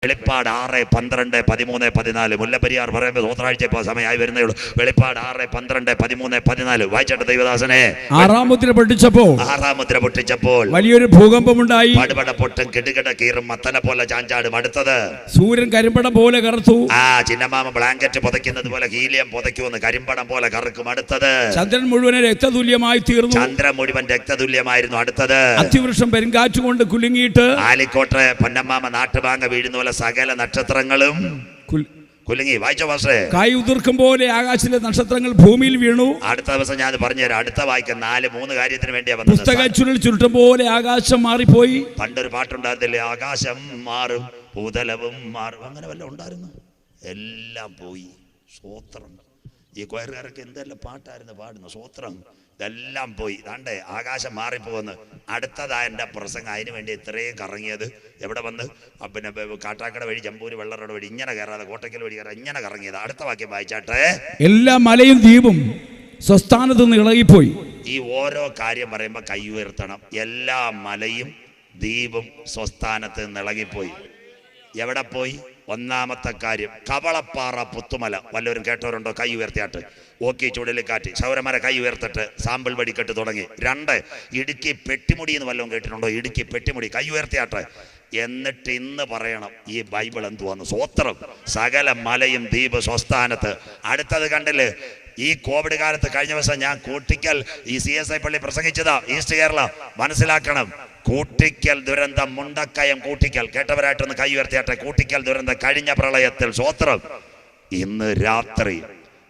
വെളിപ്പാട് 6, 12, 13, 14. മുല്ലപ്പെരിയാർ പറയുമ്പോൾ സ്വത്രാഴ്ച ഇപ്പോൾ സമയമായി വരുന്നേ ഉള്ളൂ. വെളിപ്പാട് 6, 12, 13, 14 വായിച്ചോട്ടെ ദൈവദാസനെ. ആറാം മുദ്ര പൊട്ടിച്ചപ്പോൾ വലിയൊരു ഭൂകമ്പമുണ്ടായി. പടപട പൊട്ടും കിടുകിട കീറും മത്തനെ പോലെ ചാഞ്ചാടും. അടുത്തത് സൂര്യൻ കരിമ്പടം പോലെ കറുത്തു. ചിന്നമാമ ബ്ലാങ്കറ്റ് പുതയ്ക്കുന്നത് പോലെ ഹീലിയം പുതയ്ക്കുമെന്ന് കരിമ്പടം പോലെ കറുക്കും. അടുത്തത് ചന്ദ്രൻ മുഴുവൻ രക്തതുല്യമായി തീർന്നു. ചന്ദ്രൻ മുഴുവൻ രക്തതുല്യമായിരുന്നു. അടുത്തത് അത്തിവൃക്ഷം പെരുങ്കാറ്റുകൊണ്ട് കുലുങ്ങിയിട്ട് ആലിക്കോട്ടെ പൊന്നമ്മാമ നാട്ടുമാങ്ങ വീഴുന്ന പോലെ സകല നക്ഷത്രങ്ങളും കുലുങ്ങി. വായിച്ചോ പാസ്റ്റേ. കൈ ഉതിർക്കും പോലെ ആകാശത്തിലെ നക്ഷത്രങ്ങൾ ഭൂമിയിൽ വീണു. അടുത്ത ദിവസം ഞാൻ പറഞ്ഞുതരാം. അടുത്ത വായിക്കാൻ 3 കാര്യത്തിന് വേണ്ടിയാ വന്നത്. പുസ്തക ചുരുട്ടും പോലെ ആകാശം മാറിപ്പോയി. പണ്ടൊരു പാട്ടുണ്ടായിരുന്നില്ലേ, ആകാശം മാറും ഭൂതലവും മാറും, അങ്ങനെ വല്ല ഉണ്ടായിരുന്നു? എല്ലാം പോയി. സ്വോത്രം. ഈ കൊയറുകാരൊക്കെ എന്തെല്ലാം പാട്ടായിരുന്നു പാടുന്നു. സ്വോത്രം. ഇതെല്ലാം പോയി. ദാണ്ടേ ആകാശം മാറിപ്പോകുന്നു. അടുത്തതാ എൻ്റെ പ്രസംഗം. അതിന് വേണ്ടി ഇത്രയും കറങ്ങിയത്. എവിടെ വന്ന് പിന്നെ കാട്ടാക്കട വഴി ജമ്പൂര് വെള്ളറോട് വഴി ഇങ്ങനെ കയറാതെ കോട്ടയ്ക്കൽ വഴി കയറാതെ ഇങ്ങനെ കറങ്ങിയത്. അടുത്ത വാക്യം വായിച്ചാട്ടെ. എല്ലാ മലയും ദ്വീപും സ്വസ്ഥാനത്ത് നിന്ന് ഇളകിപ്പോയി. ഈ ഓരോ കാര്യം പറയുമ്പോൾ കൈ ഉയർത്തണം. എല്ലാ മലയും ദ്വീപും സ്വസ്ഥാനത്ത് നിന്ന് ഇളകിപ്പോയി. എവിടെ പോയി? ഒന്നാമത്തെ കാര്യം കവളപ്പാറ പുത്തുമല. വല്ലവരും കേട്ടവരുണ്ടോ? കൈ ഉയർത്തിയാട്ട്. ഓക്കി ചുഴലിക്കാറ്റ്. ശൗരമര കൈ ഉയർത്തിട്ട് സാമ്പിൾ വെടിക്കെട്ട് തുടങ്ങി. 2 ഇടുക്കി പെട്ടിമുടി എന്ന് വല്ലതും കേട്ടിട്ടുണ്ടോ? ഇടുക്കി പെട്ടിമുടി. കൈ ഉയർത്തിയാട്ട്. എന്നിട്ട് ഇന്ന് പറയണം ഈ ബൈബിൾ എന്തുവാന്ന്. സ്വോത്രം. സകല മലയും ദ്വീപ് സ്വസ്ഥാനത്ത്. അടുത്തത് കണ്ടില്ലേ, ഈ കോവിഡ് കാലത്ത് കഴിഞ്ഞ ദിവസം ഞാൻ കൂട്ടിക്കൽ ഈ CSI പള്ളി പ്രസംഗിച്ചതാ. ഈസ്റ്റ് കേരള മനസ്സിലാക്കണം. കൂട്ടിക്കൽ ദുരന്തം, മുണ്ടക്കയം കൂട്ടിക്കൽ. കേട്ടവരായിട്ടൊന്ന് കൈ ഉയർത്തിയാട്ടെ. കൂട്ടിക്കൽ ദുരന്തം കഴിഞ്ഞ പ്രളയത്തിൽ. സ്വോത്രം. ഇന്ന് രാത്രി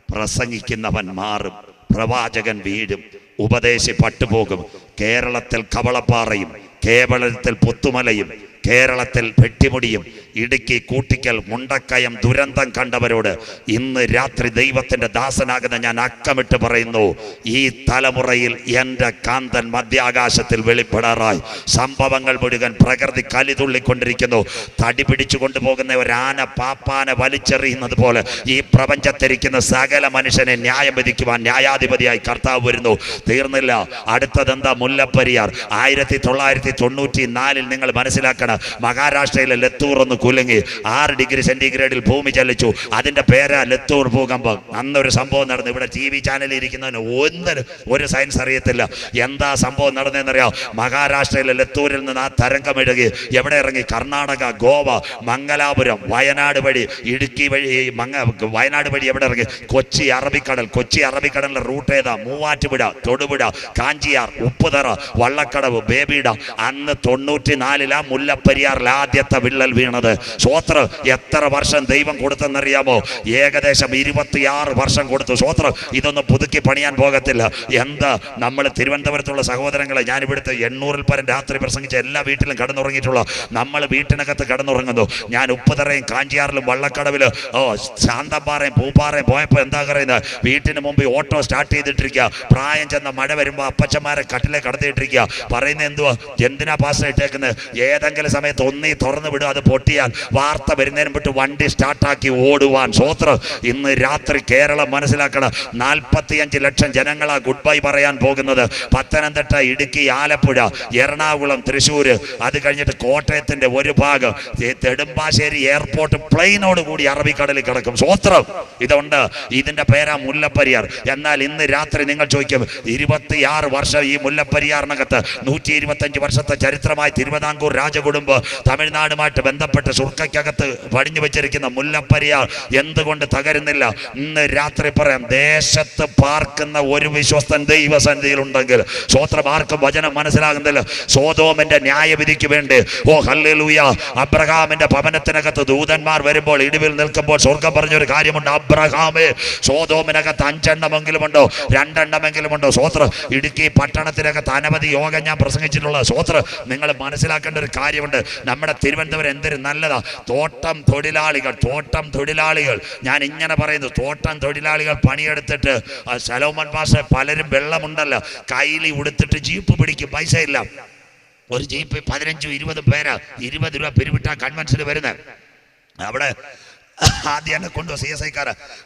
പ്രസംഗിക്കുന്നവൻ മാറും, പ്രവാചകൻ വീഴും, ഉപദേശി പട്ടുപോകും. കേരളത്തിൽ കവളപ്പാറയും കേരളത്തിൽ പുത്തുമലയും കേരളത്തിൽ പെട്ടിമുടിയും ഇടുക്കി കൂട്ടിക്കൽ മുണ്ടക്കയം ദുരന്തം കണ്ടവരോട് ഇന്ന് രാത്രി ദൈവത്തിന്റെ ദാസനാകുന്ന ഞാൻ അക്കമിട്ട് പറയുന്നു, ഈ തലമുറയിൽ എൻ്റെ കാന്തൻ മധ്യാകാശത്തിൽ വെളിപ്പെടാറായി. സംഭവങ്ങൾ മുഴുവൻ പ്രകൃതി കലിതുള്ളിക്കൊണ്ടിരിക്കുന്നു. തടി പിടിച്ചു കൊണ്ടുപോകുന്ന ഒരാന പാപ്പാനെ വലിച്ചെറിയുന്നത് പോലെ ഈ പ്രപഞ്ചത്തിരിക്കുന്ന സകല മനുഷ്യനെ ന്യായം വിധിക്കുവാൻ ന്യായാധിപതിയായി കർത്താവ് വരുന്നു. തീർന്നില്ല. അടുത്തതെന്താ? മുല്ലപ്പെരിയാർ. 1994 നിങ്ങൾ മനസ്സിലാക്കണം. മഹാരാഷ്ട്രയിലെ ലത്തൂർ ഒന്ന് കുലുങ്ങി. 6 ഡിഗ്രി സെന്റിഗ്രേഡിൽ ഭൂമി ചലിച്ചു. അതിന്റെ പേരാ ലത്തൂർ ഭൂകമ്പം. അന്നൊരു സംഭവം നടന്നു. ഇവിടെ TV ചാനലിൽ ഇരിക്കുന്നതിന് ഒരു സയൻസ് അറിയത്തില്ല. എന്താ സംഭവം നടന്നതെന്നറിയാം? മഹാരാഷ്ട്രയിലെ ലത്തൂരിൽ നിന്ന് ആ തരംഗം ഇഴുകി എവിടെ ഇറങ്ങി? കർണാടക, ഗോവ, മംഗലാപുരം, വയനാട് വഴി ഇടുക്കി വഴി വയനാട് വഴി എവിടെ ഇറങ്ങി? കൊച്ചി അറബിക്കടൽ. കൊച്ചി അറബിക്കടലിന്റെ റൂട്ട് ഏതാ? മൂവാറ്റുപുഴ, തൊടുപുഴ, കാഞ്ചിയാർ, ഉപ്പുതറ, വള്ളക്കടവ്, ബേബിഡ. അന്ന് 94 മുല്ലപ്പെരിയാറിൽ ആദ്യത്തെ വിള്ളൽ വീണത്. സ്വോത്രം. എത്ര വർഷം ദൈവം കൊടുത്തെന്നറിയാമോ? ഏകദേശം 26 വർഷം കൊടുത്തു. സ്വോത്രം. ഇതൊന്നും പുതുക്കി പണിയാൻ പോകത്തില്ല. എന്താ നമ്മൾ തിരുവനന്തപുരത്തുള്ള സഹോദരങ്ങളെ, ഞാൻ ഇവിടുത്തെ 800-ൽ പരം രാത്രി പ്രസംഗിച്ച എല്ലാ വീട്ടിലും കടന്നുറങ്ങിയിട്ടുള്ള നമ്മൾ വീട്ടിനകത്ത് കടന്നുറങ്ങുന്നു. ഞാൻ ഉപ്പുതറയും കാഞ്ചിയാറിലും വള്ളക്കടവില് ശാന്തമ്പാറയും പൂപ്പാറയും പോയപ്പോൾ എന്താ പറയുന്നത്? വീട്ടിന് മുമ്പ് ഓട്ടോ സ്റ്റാർട്ട് ചെയ്തിട്ടിരിക്കുക. പ്രായം ചെന്ന മഴ വരുമ്പോൾ അപ്പച്ചന്മാരെ കട്ടിലെ കടത്തിയിട്ടിരിക്കുക. പറയുന്നത് എന്തുവാ? എന്തിനാ പാസ്റ്റർ ഇട്ടേക്കുന്നത്? ഏതെങ്കിലും സമയത്ത് ഒന്നീ തുറന്നു വിടുക. അത് പൊട്ടിയാൽ വാർത്ത വരുന്നതിനും വിട്ട് വണ്ടി സ്റ്റാർട്ടാക്കി ഓടുവാൻ. സ്വോത്രം. ഇന്ന് രാത്രി കേരളം മനസ്സിലാക്കണം. 45 ലക്ഷം ജനങ്ങളാ ഗുഡ് ബൈ പറയാൻ പോകുന്നത്. പത്തനംതിട്ട, ഇടുക്കി, ആലപ്പുഴ, എറണാകുളം, തൃശ്ശൂര്, അത് കഴിഞ്ഞിട്ട് കോട്ടയത്തിന്റെ ഒരു ഭാഗം, നെടുമ്പാശ്ശേരി എയർപോർട്ട് പ്ലെയിനോട് കൂടി അറബിക്കടലിൽ കിടക്കും. സ്വോത്രം. ഇതുണ്ട്. ഇതിന്റെ പേരാ മുല്ലപ്പെരിയാർ. എന്നാൽ ഇന്ന് രാത്രി നിങ്ങൾ ചോദിക്കും, 26 വർഷം ഈ മുല്ലപ്പെരിയാറിനകത്ത് 125 വർഷത്തെ ചരിത്രമായി തിരുവിതാംകൂർ രാജകുടുംബം തമിഴ്നാടുമായിട്ട് ബന്ധപ്പെട്ട് സുർക്കയ്ക്കകത്ത് പടിഞ്ഞു വെച്ചിരിക്കുന്ന മുല്ലപ്പെരിയാർ എന്തുകൊണ്ട് തകരുന്നില്ല? ഇന്ന് രാത്രി പറയാം, ദേശത്ത് പാർക്കുന്ന ഒരു വിശ്വസ്തൻ ദൈവസന്നിധിയിൽ ഉണ്ടെങ്കിൽ സ്വോത്രം. ആർക്കും വചനം മനസ്സിലാകുന്നില്ല. സോദോമിന്റെ ന്യായവിധിക്ക് വേണ്ടി ഹല്ലേലൂയ. അബ്രഹാമിന്റെ ഭവനത്തിനകത്ത് ദൂതന്മാർ വരുമ്പോൾ ഇടിവിൽ നിൽക്കുമ്പോൾ സ്വർഗം പറഞ്ഞൊരു കാര്യമുണ്ട്. അബ്രഹാമേ, സോദോമിനകത്ത് 5 എണ്ണമെങ്കിലും ഉണ്ടോ? 2 എണ്ണമെങ്കിലും ഉണ്ടോ? സ്വോത്രം. ഇടുക്കി പട്ടണത്തിനകത്ത് അനവധി യോഗം ഞാൻ പ്രസംഗിച്ചിട്ടുള്ള. സ്വോത്രം. നിങ്ങൾ മനസ്സിലാക്കേണ്ട ഒരു കാര്യമുണ്ട്. നമ്മുടെ തിരുവനന്തപുരം എന്തൊരു നല്ലതാ. തോട്ടം തൊഴിലാളികൾ. ഞാൻ ഇങ്ങനെ പറയുന്നു, തോട്ടം തൊഴിലാളികൾ പണിയെടുത്തിട്ട് സലോമൻ പാഷ പലരും വെള്ളമുണ്ടല്ലോ കൈലി ഉടുത്തിട്ട് ജീപ്പ് പിടിക്കും. പൈസ ഇല്ല. ഒരു ജീപ്പ് 15-20 പേര് 20 രൂപ പിരിവിട്ടാ കൺവെൻഷന് വരുന്നത്. അവിടെ ആദ്യം എന്നെ കൊണ്ടു CSI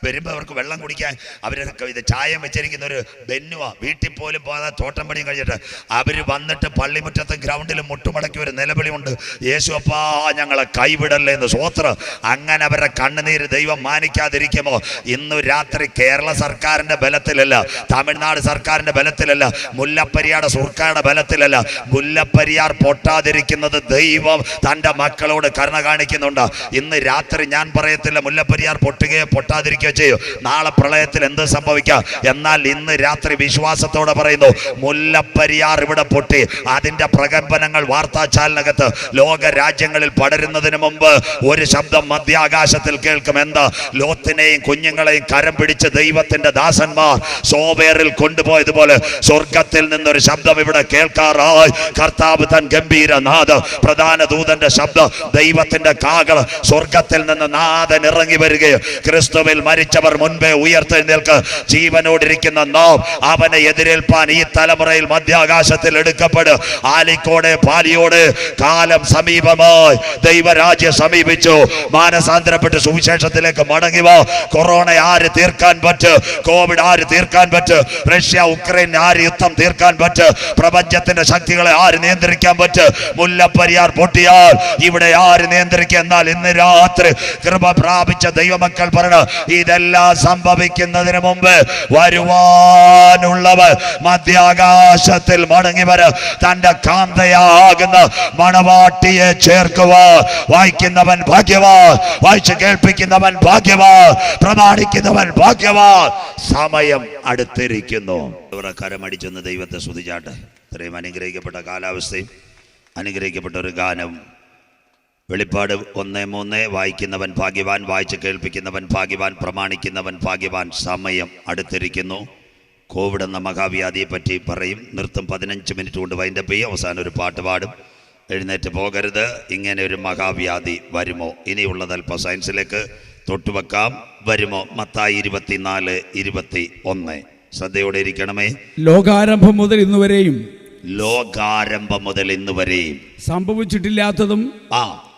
വരുമ്പോൾ അവർക്ക് വെള്ളം കുടിക്കാൻ അവർ ഇത് ചായം വെച്ചിരിക്കുന്ന ഒരു ബെന്നുവാ. വീട്ടിൽ പോലും പോകാതെ തോട്ടം പണിയും കഴിഞ്ഞിട്ട് അവർ വന്നിട്ട് പള്ളിമുറ്റത്ത് ഗ്രൗണ്ടിൽ മുട്ടുമടക്കി ഒരു നിലവിളിയുണ്ട്, യേശുവപ്പാ ഞങ്ങളെ കൈവിടല്ലേ എന്ന്. സ്വോത്രം. അങ്ങനെ അവരുടെ കണ്ണുനീര് ദൈവം മാനിക്കാതിരിക്കുമോ? ഇന്ന് രാത്രി കേരള സർക്കാരിന്റെ ബലത്തിലല്ല, തമിഴ്നാട് സർക്കാരിന്റെ ബലത്തിലല്ല, മുല്ലപ്പെരിയാർ സർക്കാരുടെ ബലത്തിലല്ല, മുല്ലപ്പെരിയാർ പൊട്ടാതിരിക്കുന്നത് ദൈവം തൻ്റെ മക്കളോട് കരുണ കാണിക്കുന്നുണ്ട്. ഇന്ന് രാത്രി ഞാൻ പറയത്തില്ല മുല്ലപ്പെരിയാർ പൊട്ടുകയോ പൊട്ടാതിരിക്കുകയോ ചെയ്യും, നാളെ പ്രളയത്തിൽ എന്ത് സംഭവിക്കാം. എന്നാൽ ഇന്ന് രാത്രി വിശ്വാസത്തോടെ പറയുന്നു, മുല്ലപ്പെരിയാർ ഇവിടെ പൊട്ടി. അതിന്റെ പ്രകമ്പനങ്ങൾ വാർത്താചാനലിനകത്ത് ലോക രാജ്യങ്ങളിൽ പടരുന്നതിന് മുമ്പ് ഒരു ശബ്ദം മധ്യാകാശത്തിൽ കേൾക്കും. എന്താ? ലോത്തിനെയും കുഞ്ഞുങ്ങളെയും കരം പിടിച്ച് ദൈവത്തിന്റെ ദാസന്മാർ സോവേറിൽ കൊണ്ടുപോയതുപോലെ സ്വർഗത്തിൽ നിന്നൊരു ശബ്ദം ഇവിടെ കേൾക്കാറായി. കർത്താവ് തൻ ഗംഭീരനാഥ പ്രധാന ദൂതന്റെ ശബ്ദം, ദൈവത്തിന്റെ കാകൾ സ്വർഗത്തിൽ നിന്ന് നാഥൻ ഇറങ്ങി വരികയും ക്രിസ്തുവിൽ മരിച്ചവർ മുൻപേ ഉയർത്തെഴുന്നേൽക്ക്. ജീവനോടിരിക്കുന്ന നാം അവനെ എതിരേൽപ്പാൻ ഈ തലമുറയിൽ മധ്യാകാശത്തിൽ എടുക്കപ്പെടും. ആലിക്കോടെ പാലിയോട് കാലം സമീപമായി, ദൈവരാജ്യം സമീപിച്ചു. മാനസാന്തരപ്പെട്ട് സുവിശേഷത്തിലേക്ക് മടങ്ങി വാ. കൊറോണ ആര് തീർക്കാൻ പറ്റും? കോവിഡ് ആര് തീർക്കാൻ പറ്റും? റഷ്യ ഉക്രൈൻ ആര് യുദ്ധം തീർക്കാൻ പറ്റും? പ്രപഞ്ചത്തിന്റെ ശക്തികളെ ആര് നിയന്ത്രിക്കാൻ പറ്റും? മുല്ലപ്പെരിയാർ പൊട്ടിയാൽ ഇവിടെ ആര് നിയന്ത്രിക്കുക? എന്നാൽ ഇന്ന് രാത്രി കൃപ പ്രാപിച്ച ദൈവമക്കൾ പറയണം, ഇതെല്ലാം സംഭവിക്കുന്നതിന് മുമ്പ് വരുവാനുള്ളവർ മധ്യാകാശത്തിൽ മടങ്ങി വര തന്റെ കാന്തയാകുന്ന മണവാട്ടിയെ ചേർക്കുവാ. വായിക്കുന്നവൻ ഭാഗ്യവാൻ, വായിച്ചു കേൾപ്പിക്കുന്നവൻ ഭാഗ്യവാൻ, പ്രമാണിക്കുന്നവൻ ഭാഗ്യവാൻ. സമയം അടുത്തിരിക്കുന്നു. കരമടിച്ചൊന്ന് ദൈവത്തെ സ്തുതിച്ചാട്ടെ. ഇത്രയും അനുഗ്രഹിക്കപ്പെട്ട കാലാവസ്ഥയും അനുഗ്രഹിക്കപ്പെട്ട ഒരു ഗാനം. വെളിപ്പാട് 1:3 വായിക്കുന്നവൻ ഭാഗ്യവാൻ, വായിച്ച് കേൾപ്പിക്കുന്നവൻ ഭാഗ്യവാൻ, പ്രമാണിക്കുന്നവൻ ഭാഗ്യവാൻ. സമയം അടുത്തിരിക്കുന്നു. കോവിഡ് എന്ന മഹാവ്യാധിയെ പറ്റി പറയും, നിർത്തും. 15 മിനിറ്റ് കൊണ്ട് വൈൻഡപ്പ് ചെയ്യും. അവസാനം ഒരു പാട്ട് പാടും. എഴുന്നേറ്റ് പോകരുത്. ഇങ്ങനെ ഒരു മഹാവ്യാധി വരുമോ? ഇനിയുള്ളത് അല്പം സയൻസിലേക്ക് തൊട്ടുവെക്കാം. വരുമോ? മത്തായി 24:21. ശ്രദ്ധയോടെ ഇരിക്കണമേ. ലോകാരംഭം മുതൽ ഇന്നുവരെയും സംഭവിച്ചിട്ടില്ലാത്തതും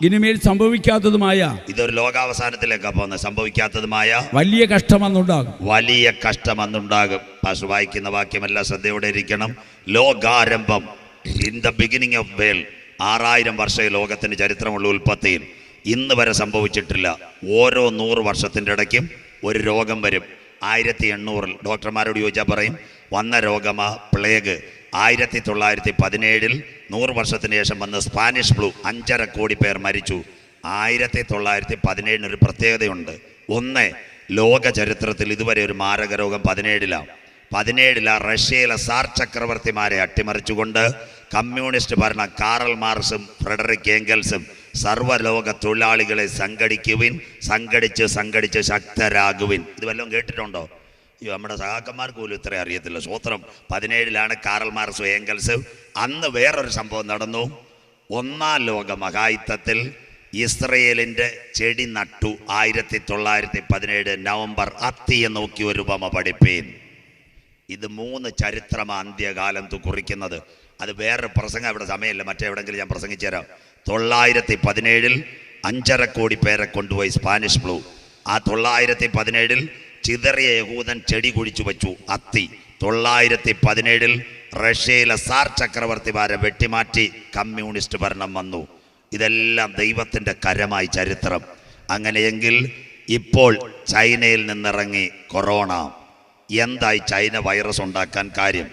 ഇനിമേൽ സംഭവിക്കാത്തതുമായ, ഇതൊരു ലോകാവസാനത്തിലേക്കാ പോകുന്നത്, സംഭവിക്കാത്തതുമായ വലിയ കഷ്ടമെന്നുണ്ടാകും. വലിയ കഷ്ടമെന്നുണ്ടാകും. പാസ് വായിക്കുന്ന വാക്യമല്ല, ശ്രദ്ധയോടെ ഇരിക്കണം. ലോകാരംഭം, in the beginning of world. 6000 വർഷം ലോകത്തിന് ചരിത്രമുള്ള ഉൽപ്പത്തിയിൽ ഇന്ന് വരെ സംഭവിച്ചിട്ടില്ല. ഓരോ 100 വർഷത്തിൻ്റെ ഇടയ്ക്കും ഒരു രോഗം വരും. 1800 ഡോക്ടർമാരോട് ചോദിച്ചാൽ പറയും വന്ന രോഗമാ പ്ലേഗ്. 1917 100 വർഷത്തിന് ശേഷം വന്ന സ്പാനിഷ് ഫ്ലൂ, 5.5 കോടി പേർ മരിച്ചു. 1917 ഒരു പ്രത്യേകതയുണ്ട്. ഒന്ന്, ലോക ചരിത്രത്തിൽ ഇതുവരെ ഒരു മാരക രോഗം 17 റഷ്യയിലെ സാർ ചക്രവർത്തിമാരെ അട്ടിമറിച്ചുകൊണ്ട് കമ്മ്യൂണിസ്റ്റ് ഭരണം കാറൽ മാർക്സും ഫ്രെഡറിക് ഏംഗൽസും സർവ്വലോക തൊഴിലാളികളെ സംഘടിച്ച് ശക്തരാകുവിൻ. ഇത് വല്ലതും കേട്ടിട്ടുണ്ടോ? നമ്മുടെ സഹാക്കന്മാർക്ക് പോലും ഇത്ര അറിയത്തില്ല. സ്വോത്രം. 17 കാറൽ മാർക്സും ഏംഗൽസും. അന്ന് വേറൊരു സംഭവം നടന്നു. 1-ാം ലോക മഹായുദ്ധത്തിൽ ഇസ്രയേലിൻ്റെ ചെടി നട്ടു. 1917 നവംബർ. അത്തിയെ നോക്കി ഒരു ഉപമ പഠിപ്പീൻ. ഇത് 3 ചരിത്രം അന്ത്യകാലം കുറിക്കുന്നത്. അത് വേറൊരു പ്രസംഗം ഇവിടെ സമയമില്ല, മറ്റെവിടെങ്കിലും ഞാൻ പ്രസംഗിച്ചു തരാം. 1917 5.5 കോടി പേരെ കൊണ്ടുപോയി സ്പാനിഷ് ഫ്ലൂ. ആ 1917 ചിതറിയ യഹൂദൻ ചെടി കുഴിച്ചു വച്ചു, അത്തി. 1917 റഷ്യയിലെ സാർ ചക്രവർത്തിമാരെ വെട്ടിമാറ്റി കമ്മ്യൂണിസ്റ്റ് ഭരണം വന്നു. ഇതെല്ലാം ദൈവത്തിൻ്റെ കരമായി ചരിത്രം. അങ്ങനെയെങ്കിൽ ഇപ്പോൾ ചൈനയിൽ നിന്നിറങ്ങി കൊറോണ. എന്തായി ചൈന വൈറസ് ഉണ്ടാക്കാൻ കാര്യം?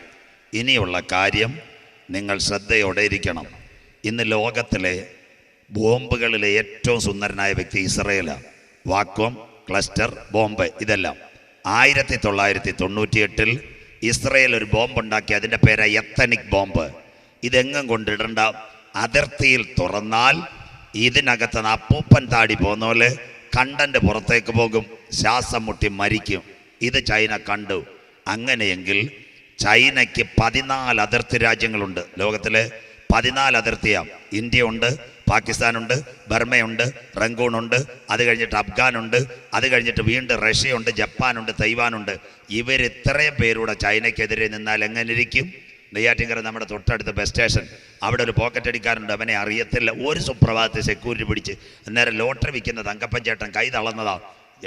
ഇനിയുള്ള കാര്യം നിങ്ങൾ ശ്രദ്ധയോടെ ഇരിക്കണം. ഇന്ന് ലോകത്തിലെ ബോംബുകളിലെ ഏറ്റവും സുന്ദരനായ വ്യക്തി ഇസ്രയേലാണ്. വാക്വം, ക്ലസ്റ്റർ, ബോംബ്, ഇതെല്ലാം. 1998 ഇസ്രയേൽ ഒരു ബോംബുണ്ടാക്കി. അതിൻ്റെ പേര് എത്തനിക് ബോംബ്. ഇതെങ്ങും കൊണ്ടിടണ്ട. അതിർത്തിയിൽ തുറന്നാൽ ഇതിനകത്ത് അപ്പൂപ്പൻ താടി പോകുന്ന പോലെ കണ്ടന്റ് പുറത്തേക്ക് പോകും, ശ്വാസം മുട്ടി മരിക്കും. ഇത് ചൈന കണ്ടു. അങ്ങനെയെങ്കിൽ ചൈനയ്ക്ക് 14 അതിർത്തി രാജ്യങ്ങളുണ്ട്. ലോകത്തിലെ 14 അതിർത്തിയാണ്. ഇന്ത്യ ഉണ്ട്, പാകിസ്ഥാനുണ്ട്, ബർമയുണ്ട്, റംഗൂണുണ്ട്, അത് കഴിഞ്ഞിട്ട് അഫ്ഗാനുണ്ട്, അത് കഴിഞ്ഞിട്ട് വീണ്ടും റഷ്യയുണ്ട്, ജപ്പാനുണ്ട്, തൈവാനുണ്ട്. ഇവരിത്രയും പേരുടെ ചൈനയ്ക്കെതിരെ നിന്നാൽ എങ്ങനെ ഇരിക്കും? നെയ്യാറ്റിൻകര നമ്മുടെ തൊട്ടടുത്ത് ബസ് സ്റ്റേഷൻ, അവിടെ ഒരു പോക്കറ്റ് അടിക്കാറുണ്ട്, അവനെ അറിയത്തില്ല. ഒരു സുപ്രഭാതത്തെ സെക്യൂരിറ്റി പിടിച്ച് അന്നേരം ലോട്ടറി വിൽക്കുന്ന തങ്കപ്പൻ ചേട്ടൻ കൈ തളർന്നതാ.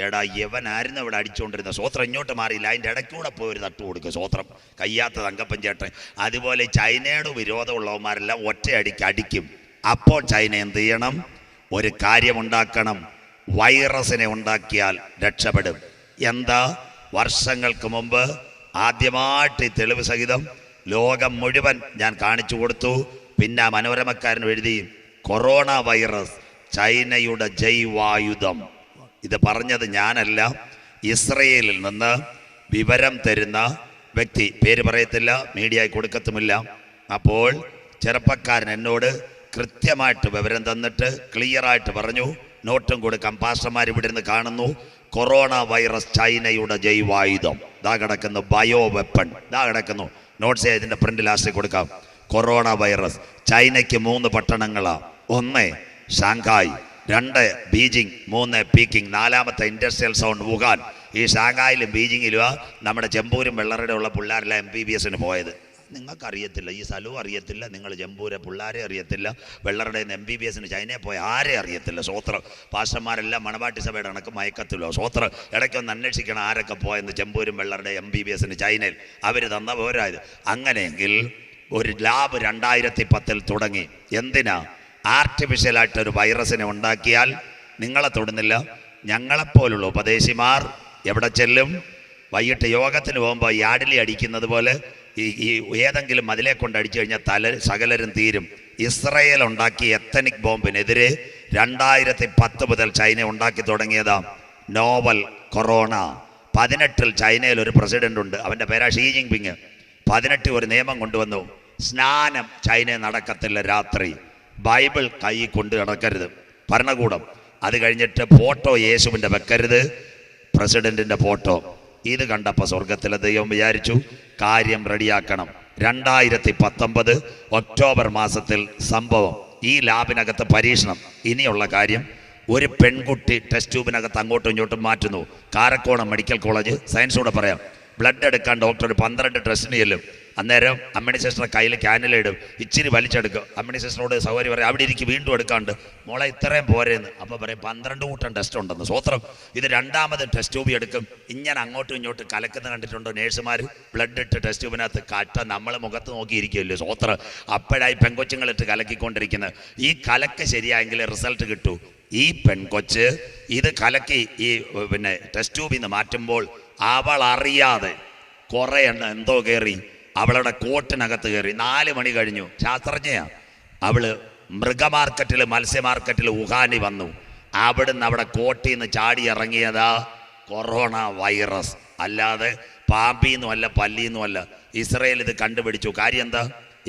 എടാ യവനായിരുന്നു ഇവിടെ അടിച്ചുകൊണ്ടിരുന്ന സ്വോത്രം, ഇങ്ങോട്ട് മാറിയില്ല, അതിൻ്റെ ഇടയ്ക്കൂടെ പോയി ഒരു തട്ട് കൊടുക്കുക സ്വോത്രം, കയ്യാത്ത തങ്കപ്പൻ ചേട്ടൻ. അതുപോലെ ചൈനയോട് വിരോധമുള്ളവന്മാരെല്ലാം ഒറ്റയടിക്ക് അടിക്കും. അപ്പോൾ ചൈന എന്ത് ചെയ്യണം? ഒരു കാര്യമുണ്ടാക്കണം. വൈറസിനെ ഉണ്ടാക്കിയാൽ രക്ഷപ്പെടും. എന്താ? വർഷങ്ങൾക്ക് മുമ്പ് ആദ്യമായിട്ട് ഈ തെളിവ് സഹിതം ലോകം മുഴുവൻ ഞാൻ കാണിച്ചു കൊടുത്തു. പിന്നെ മനോരമക്കാരൻ എഴുതി, കൊറോണ വൈറസ് ചൈനയുടെ ജൈവായുധം. ഇത് പറഞ്ഞത് ഞാനല്ല, ഇസ്രയേലിൽ നിന്ന് വിവരം തരുന്ന വ്യക്തി, പേര് പറയത്തില്ല, മീഡിയയിൽ കൊടുക്കത്തുമില്ല. അപ്പോൾ ചെറുപ്പക്കാരൻ എന്നോട് കൃത്യമായിട്ട് വിവരം തന്നിട്ട് ക്ലിയറായിട്ട് പറഞ്ഞു, നോട്ടും കൊടുക്കാം, പാസ്റ്റർമാർ ഇവിടെ നിന്ന് കാണുന്നു, കൊറോണ വൈറസ് ചൈനയുടെ ജൈവായുധം. ദാ കിടക്കുന്നു, ബയോ വെപ്പൺ, ദാ കിടക്കുന്നു. നോട്ട്സ് ഇതിൻ്റെ പ്രിന്റ് ലാസ്റ്റ് കൊടുക്കാം. കൊറോണ വൈറസ് ചൈനയ്ക്ക് 3 പട്ടണങ്ങളാണ്. 1 ഷാങ്ഹായ്, 2 ബീജിംഗ്, 3 പീക്കിംഗ്, 4ാമത്തെ ഇൻഡസ്ട്രിയൽ സോൺ വുഹാൻ. ഈ ഷാങ്ഹായിലും ബീജിങ്ങിലും നമ്മുടെ ചെമ്പൂരും വെള്ളറയുടെ ഉള്ള പിള്ളേരെല്ലാം MBBS പോയത്. നിങ്ങൾക്കറിയത്തില്ല, ഈ സ്ഥലവും അറിയത്തില്ല, നിങ്ങൾ ജമ്പൂരെ പിള്ളേരെ അറിയത്തില്ല, വെള്ളറുടെ MBBS ചൈനയിൽ പോയ ആരെ അറിയത്തില്ല. സ്വോത്രം. പാസ്റ്റർമാരെല്ലാം മണവാട്ടി സഭയുടെ കണക്ക് മയക്കത്തില്ലോ. സ്വോത്രം. ഇടയ്ക്കൊന്ന് അന്വേഷിക്കണം ആരൊക്കെ പോയെന്ന് ചെമ്പൂരും വെള്ളറുടെ MBBS ചൈനയിൽ. അവർ തന്ന പോരായത്. അങ്ങനെയെങ്കിൽ ഒരു ലാബ് 2010 തുടങ്ങി. എന്തിനാ? ആർട്ടിഫിഷ്യലായിട്ടൊരു വൈറസിനെ ഉണ്ടാക്കിയാൽ നിങ്ങളെ തൊടുന്നില്ല. ഞങ്ങളെപ്പോലുള്ള ഉപദേശിമാർ എവിടെ ചെല്ലും? വൈകിട്ട് യോഗത്തിന് പോകുമ്പോൾ യാഡിലി അടിക്കുന്നത് പോലെ ഈ ഏതെങ്കിലും മതിലെ കൊണ്ട് അടിച്ചു കഴിഞ്ഞാൽ സകലരും തീരും. ഇസ്രയേൽ ഉണ്ടാക്കിയ എത്തനിക് ബോംബിനെതിരെ 2010 മുതൽ ചൈന ഉണ്ടാക്കി തുടങ്ങിയതാ നോവൽ കൊറോണ. 18 ചൈനയിൽ ഒരു പ്രസിഡന്റ് ഉണ്ട്, അവൻ്റെ പേരാ ഷീ ജിൻപിങ്. 18 ഒരു നിയമം കൊണ്ടുവന്നു, സ്നാനം ചൈനയിൽ നടക്കത്തില്ല രാത്രി, ബൈബിൾ കൈ കൊണ്ട് നടക്കരുത് ഭരണകൂടം. അത് കഴിഞ്ഞിട്ട് ഫോട്ടോ യേശുവിൻ്റെ വെക്കരുത്, പ്രസിഡന്റിൻ്റെ ഫോട്ടോ. ഇത് കണ്ടപ്പോൾ സ്വർഗത്തിലെ ദൈവം വിചാരിച്ചു കാര്യം റെഡിയാക്കണം. 2019 ഒക്ടോബർ മാസത്തിൽ സംഭവം. ഈ ലാബിനകത്ത് പരീക്ഷണം. ഇനിയുള്ള കാര്യം, ഒരു പെൺകുട്ടി ടെസ്റ്റ് ട്യൂബിനകത്ത് അങ്ങോട്ടും ഇങ്ങോട്ടും മാറ്റുന്നു. കാരക്കോണം മെഡിക്കൽ കോളേജ്, സയൻസോടെ പറയാം. ബ്ലഡ് എടുക്കാൻ ഡോക്ടർ ഒരു 12 ടെസ്റ്റിന് ചെല്ലും. അന്നേരം അമ്മണി സിസ്റ്റർ കയ്യിൽ ക്യാനിലിടും, ഇച്ചിരി വലിച്ചെടുക്കും. അമ്മണി സിസ്റ്ററോട് സൗകര്യം പറയും, അവിടെ ഇരിക്കും, വീണ്ടും എടുക്കാണ്ട്, മോളെ ഇത്രയും പോരെന്ന്. അപ്പോൾ പറയും 12 കൂട്ടം ടെസ്റ്റ് ഉണ്ടെന്ന്. സ്വോത്രം. ഇത് 2ാമത് ടെസ്റ്റ് ട്യൂബ് എടുക്കും. ഇങ്ങനെ അങ്ങോട്ടും ഇങ്ങോട്ടും കലക്കുന്ന കണ്ടിട്ടുണ്ടോ നേഴ്സുമാർ? ബ്ലഡ് ഇട്ട് ടെസ്റ്റ് ട്യൂബിനകത്ത് കാട്ട നമ്മൾ മുഖത്ത് നോക്കിയിരിക്കുമല്ലോ. സ്വോത്രം. അപ്പോഴായി പെൺകൊച്ചുങ്ങളിട്ട് കലക്കിക്കൊണ്ടിരിക്കുന്നത്. ഈ കലക്ക് ശരിയായെങ്കിൽ റിസൾട്ട് കിട്ടൂ. ഈ പെൺകൊച്ച് ഇത് കലക്കി ഈ ടെസ്റ്റ് ട്യൂബിൽ നിന്ന് മാറ്റുമ്പോൾ അവൾ അറിയാതെ കുറേ എന്തോ കയറി അവളുടെ കോട്ടിനകത്ത് കയറി. 4 മണി കഴിഞ്ഞു. ശാസ്ത്രജ്ഞയാ അവള്. മൃഗമാർക്കറ്റിൽ, മത്സ്യ മാർക്കറ്റിൽ വുഹാനി വന്നു. അവിടുന്ന് അവിടെ കോട്ടിൽ നിന്ന് ചാടി ഇറങ്ങിയതാ കൊറോണ വൈറസ്. അല്ലാതെ പാമ്പിന്നും അല്ല, പല്ലിന്നും അല്ല. ഇസ്രയേൽ ഇത് കണ്ടുപിടിച്ചു. കാര്യം എന്താ?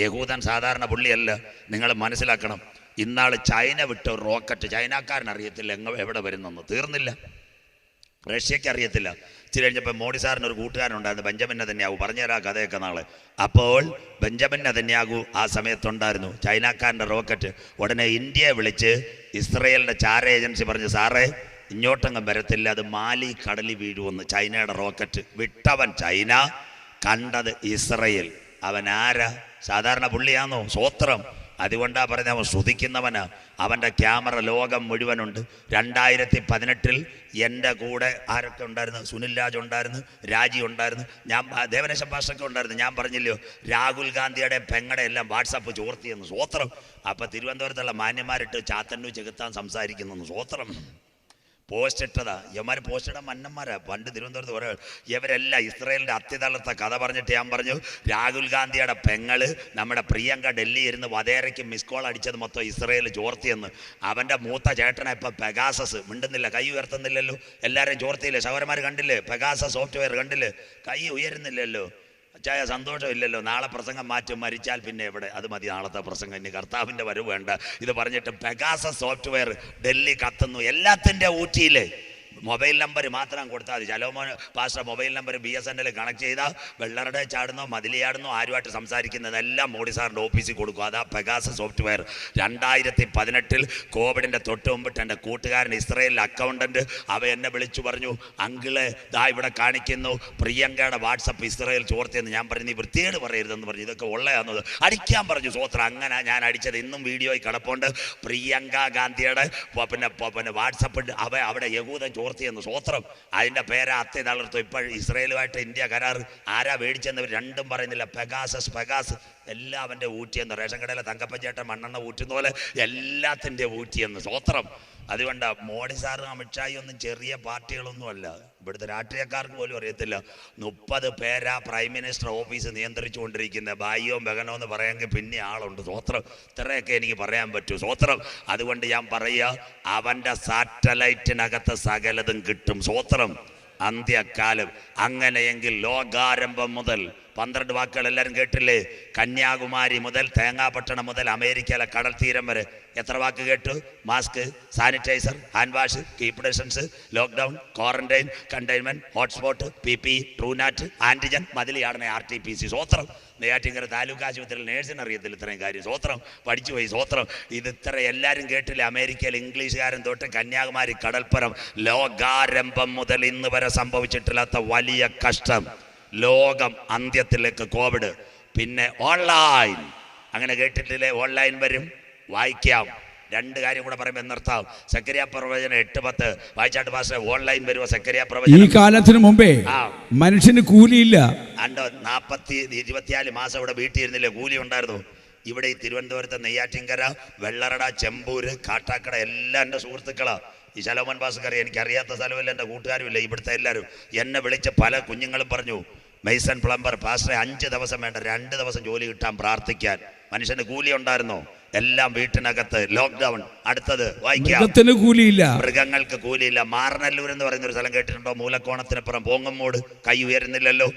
യഹൂദൻ സാധാരണ പുള്ളിയല്ല, നിങ്ങൾ മനസ്സിലാക്കണം. ഇന്നാൾ ചൈന വിട്ട ഒരു റോക്കറ്റ് ചൈനക്കാരനറിയത്തില്ല എവിടെ വരുന്നെന്ന്. തീർന്നില്ല. റഷ്യക്ക് അറിയത്തില്ല. ഇച്ചിരി കഴിഞ്ഞപ്പോൾ മോഡി സാറിന് ഒരു കൂട്ടുകാരനുണ്ടായിരുന്നു, ബെഞ്ചമിൻ നെതന്യാഹു. പറഞ്ഞുതരാം കഥയൊക്കെ നാളെ. അപ്പോൾ ബെഞ്ചമിൻ നെതന്യാഹു ആ സമയത്തുണ്ടായിരുന്നു. ചൈനക്കാരൻ്റെ റോക്കറ്റ്. ഉടനെ ഇന്ത്യയെ വിളിച്ച് ഇസ്രയേലിൻ്റെ ചാര ഏജൻസി പറഞ്ഞു, സാറേ ഇങ്ങോട്ടങ്ങും വരത്തില്ല, അത് മാലി കടലിൽ വീഴുമെന്ന്. ചൈനയുടെ റോക്കറ്റ് വിട്ടവൻ ചൈന, കണ്ടത് ഇസ്രയേൽ. അവൻ ആരാ? സാധാരണ പുള്ളിയാണോ? സ്വോത്രം. അതുകൊണ്ടാ പറഞ്ഞ അവൻ ശ്രുതിക്കുന്നവനാ. അവൻ്റെ ക്യാമറ ലോകം മുഴുവനുണ്ട്. 2018 എൻ്റെ കൂടെ ആരൊക്കെ ഉണ്ടായിരുന്നു? സുനിൽ രാജ് ഉണ്ടായിരുന്നു, രാജി ഉണ്ടായിരുന്നു, ഞാൻ ദേവനേശ ഭാഷയൊക്കെ ഉണ്ടായിരുന്നു. ഞാൻ പറഞ്ഞില്ലയോ രാഹുൽ ഗാന്ധിയുടെ പെങ്ങടെ എല്ലാം വാട്സാപ്പ് ചോർത്തിയെന്ന്. സ്വോത്രം. അപ്പം തിരുവനന്തപുരത്തുള്ള മാന്യന്മാരിട്ട് ചാത്തന്നൂർ ചെകുത്താൻ സംസാരിക്കുന്നു. സ്വോത്രം. പോസ്റ്റ് ഇട്ടതാ. ഇവന്മാർ പോസ്റ്റ് ഇടാൻ മന്നന്മാരാ. പണ്ട് തിരുവനന്തപുരത്ത് പറയാം. ഇവരെല്ലാം ഇസ്രയേലിൻ്റെ അത്യതലത്തെ കഥ പറഞ്ഞിട്ട് ഞാൻ പറഞ്ഞു, രാഹുൽ ഗാന്ധിയുടെ പെങ്ങള് നമ്മുടെ പ്രിയങ്ക ഡൽഹി ഇരുന്ന് വധേരയ്ക്ക് മിസ് കോൾ അടിച്ചത് മൊത്തം ഇസ്രയേൽ ചോർത്തിയെന്ന്. അവൻ്റെ മൂത്ത ചേട്ടനെ ഇപ്പം പെഗാസസ് മിണ്ടുന്നില്ല, കൈ ഉയർത്തുന്നില്ലല്ലോ. എല്ലാവരും ചോർത്തിയില്ലേ? സൗരന്മാർ കണ്ടില്ലേ? പെഗാസസ് സോഫ്റ്റ്വെയർ കണ്ടില്ലേ? കൈ ഉയരുന്നില്ലല്ലോ. ചായ സന്തോഷമില്ലല്ലോ. നാളെ പ്രസംഗം മാറ്റും, മരിച്ചാൽ പിന്നെ എവിടെ? അത് മതി നാളത്തെ പ്രസംഗം, ഇനി കർത്താവിൻ്റെ വരവ് വേണ്ട. ഇത് പറഞ്ഞിട്ട് പെഗാസസ് സോഫ്റ്റ്വെയർ ഡൽഹി കത്തുന്നു. എല്ലാത്തിൻ്റെ ഊറ്റിയില്ലേ മൊബൈൽ നമ്പർ മാത്രം കൊടുത്താൽ മതി. Shalomon pastor mobile number BSNL connect ചെയ്താൽ വെള്ളറുടെ ചാടുന്നോ മതിലിയാടുന്നോ ആരുമായിട്ട് സംസാരിക്കുന്നതെല്ലാം മോഡി സാറിൻ്റെ ഓഫീസിൽ കൊടുക്കും. അതാ പെഗാസസ് സോഫ്റ്റ്വെയർ. 2018 കോവിഡിൻ്റെ തൊട്ട് മുമ്പിട്ട് എൻ്റെ കൂട്ടുകാരൻ ഇസ്രയേലിലെ അക്കൗണ്ടൻറ്റ് അവ എന്നെ വിളിച്ചു പറഞ്ഞു, അങ്കിള് ദാ ഇവിടെ കാണിക്കുന്നു പ്രിയങ്കയുടെ വാട്സപ്പ് ഇസ്രയേൽ ചോർത്തിയെന്ന്. ഞാൻ പറഞ്ഞു നീ വൃത്തികേട് പറയരുതെന്ന് പറഞ്ഞു, ഇതൊക്കെ ഉള്ളതാണെന്നത് അടിക്കാൻ പറഞ്ഞു. സ്വോത്രം അങ്ങനെ ഞാൻ അടിച്ചത് ഇന്നും വീഡിയോയിൽ കിടപ്പുണ്ട്. പ്രിയങ്ക ഗാന്ധിയുടെ പിന്നെ വാട്സപ്പ് അവിടെ യഹൂദൻ ചോർത്തിയെന്ന്. സ്വോത്രം അതിൻ്റെ പേരാ അത്തേ തളർത്തു. ഇപ്പോൾ ഇസ്രയേലുമായിട്ട് ഇന്ത്യ കരാർ ആരാ മേടിച്ചെന്നവർ രണ്ടും പറയുന്നില്ല. പെഗാസ് എല്ലാം അവൻ്റെ ഊറ്റിയെന്ന്. റേഷൻ കടയിലെ തങ്കപ്പഞ്ചേട്ടൻ മണ്ണെണ്ണ ഊറ്റുന്ന പോലെ എല്ലാത്തിൻ്റെ ഊറ്റിയെന്ന്. സ്വോത്രം. അതുകൊണ്ട് മോഡി സാറും അമിത്ഷായും ഒന്നും ചെറിയ പാർട്ടികളൊന്നുമല്ല. ഇവിടുത്തെ രാഷ്ട്രീയക്കാർക്ക് പോലും അറിയത്തില്ല 30 പേരാ പ്രൈം മിനിസ്റ്റർ ഓഫീസ് നിയന്ത്രിച്ചുകൊണ്ടിരിക്കുന്നത്. ഭായിയോ ബഹനോ എന്ന് പറയാമെങ്കിൽ പിന്നെ ആളുണ്ട്. സ്വോത്രം. ഇത്രയൊക്കെ എനിക്ക് പറയാൻ പറ്റൂ. സ്വോത്രം. അതുകൊണ്ട് ഞാൻ പറയുക, അവൻ്റെ സാറ്റലൈറ്റിനകത്ത് സകലതും കിട്ടും. സ്വോത്രം. അന്ത്യകാലം. അങ്ങനെയെങ്കിൽ ലോകാരംഭം മുതൽ 12 വാക്കുകൾ എല്ലാവരും കേട്ടില്ലേ? കന്യാകുമാരി മുതൽ തേങ്ങാപട്ടണം മുതൽ അമേരിക്കയിലെ കടൽ തീരം വരെ എത്ര വാക്ക് കേട്ടു? Mask, sanitiser, hand wash, keep distance, lockdown, quarantine, containment, hotspot, PP, Truenat, antigen, മതിലിയാടനെ RTPC. സ്വോത്രം. നെയ്യാറ്റിൻകര താലൂക്ക് ആശുപത്രിയിൽ നേഴ്സിന് അറിയത്തില്ല ഇത്രയും കാര്യം. സ്വോത്രം. പഠിച്ചു പോയി. സ്വോത്രം. ഇത് ഇത്ര എല്ലാവരും കേട്ടില്ല. അമേരിക്കയിൽ ഇംഗ്ലീഷുകാരൻ തൊട്ട് കന്യാകുമാരി കടൽപ്പുറം ലോകാരംഭം മുതൽ ഇന്ന് വരെ സംഭവിച്ചിട്ടില്ലാത്ത വലിയ കഷ്ടം. ലോകം അന്ത്യത്തിലേക്ക് കോവിഡ്. പിന്നെ ഓൺലൈൻ. അങ്ങനെ കേട്ടിട്ടില്ലേ? ഓൺലൈൻ വരും. വായിക്കാം. 2 കാര്യം കൂടെ പറയുമ്പോൾ നിർത്താം. സക്കരിയ പ്രവചനം 8:10 വായിച്ചാട്ട് പാസ്റ്റർ. ഓൺലൈൻ വരുമോ സക്കരിയ പ്രവചനം? ഈ കാലത്തിന് മുമ്പേ മനുഷ്യന് കൂലിയില്ല. 24 മാസം ഇവിടെ വീട്ടിൽ ഇരുന്നില്ലേ? കൂലി ഉണ്ടായിരുന്നു. ഇവിടെ ഈ തിരുവനന്തപുരത്തെ നെയ്യാറ്റിൻകര, വെള്ളറട, ചെമ്പൂര്, കാട്ടാക്കട എല്ലാം എൻ്റെ സുഹൃത്തുക്കളാണ്. ഈ ശലോമൻ പാസ്റ്റർ എനിക്കറിയാത്ത സ്ഥലമില്ല, എൻ്റെ കൂട്ടുകാരുമില്ല. ഇവിടുത്തെ എല്ലാവരും എന്നെ വിളിച്ച് പല കുഞ്ഞുങ്ങളും പറഞ്ഞു, മെയ്സൺ പ്ലംബർ പാസ്റ്ററെ 5 ദിവസം വേണ്ട 2 ദിവസം ജോലി കിട്ടാൻ പ്രാർത്ഥിക്കാൻ. മനുഷ്യന് കൂലി ഉണ്ടായിരുന്നോ? എല്ലാം വീട്ടിനകത്ത്. ലോക്ക്ഡൗൺ. അടുത്തത് വായിക്കാം. കൂലിയില്ല, മൃഗങ്ങൾക്ക് കൂലിയില്ല. മാറനല്ലൂർ എന്ന് പറയുന്ന ഒരു സ്ഥലം കേട്ടിട്ടുണ്ടോ? മൂലക്കോണത്തിനപ്പുറം പോങ്ങമ്മൂട്. കൈ ഉയരുന്നില്ലല്ലോ.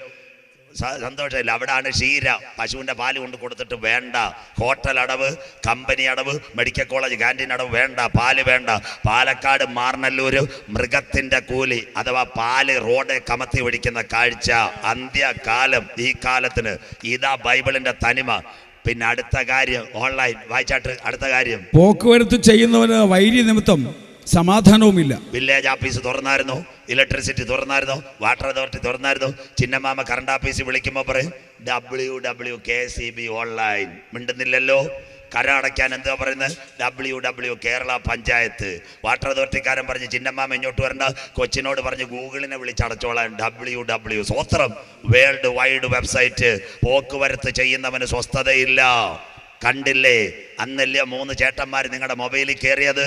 സന്തോഷമില്ല. അവിടാണ് ക്ഷീര. പശുവിൻ്റെ പാല് കൊണ്ട് കൊടുത്തിട്ട് വേണ്ട. ഹോട്ടൽ അടവ്, കമ്പനി അടവ്, മെഡിക്കൽ കോളേജ് ക്യാൻറ്റീൻ അടവ് വേണ്ട. പാല് വേണ്ട. പാലക്കാട് മാറനല്ലൂർ മൃഗത്തിൻ്റെ കൂലി അഥവാ പാല് റോഡ് കമത്തി പിടിക്കുന്ന കാഴ്ച. അന്ത്യകാലം. ഈ കാലത്തിന് ഇതാ ബൈബിളിൻ്റെ തനിമ. പിന്നെ അടുത്ത കാര്യം ഓൺലൈൻ. വായിച്ചാട്ട് അടുത്ത കാര്യം. പോക്കുവരത്ത് ചെയ്യുന്നവന് വൈര്യ നിമിത്തം സമാധാനവുമില്ല. വില്ലേജ് ഓഫീസ് തുറന്നായിരുന്നു, ഇലക്ട്രിസിറ്റി തുറന്നായിരുന്നു, വാട്ടർ അതോറിറ്റി തുറന്നായിരുന്നു. ചിന്നമാമ കറണ്ട് ഓഫീസിൽ വിളിക്കുമ്പോൾ പറയും WWKCB ഓൺലൈൻ. മിണ്ടുന്നില്ലല്ലോ. കര അടയ്ക്കാൻ എന്താ പറയുന്നത്? WW കേരള പഞ്ചായത്ത്. വാട്ടർ അതോറിറ്റിക്കാരൻ പറഞ്ഞ് ചിന്നമ്മാമ ഇങ്ങോട്ട് വരണ്ട, കൊച്ചിനോട് പറഞ്ഞ് ഗൂഗിളിനെ വിളിച്ചടച്ചോളാൻ. WW. സ്വത്രം. World wide website. പോക്കുവരത്ത് ചെയ്യുന്നവന് സ്വസ്ഥതയില്ല. കണ്ടില്ലേ? അന്നല്ലേ 3 ചേട്ടന്മാർ നിങ്ങളുടെ മൊബൈലിൽ കയറിയത്?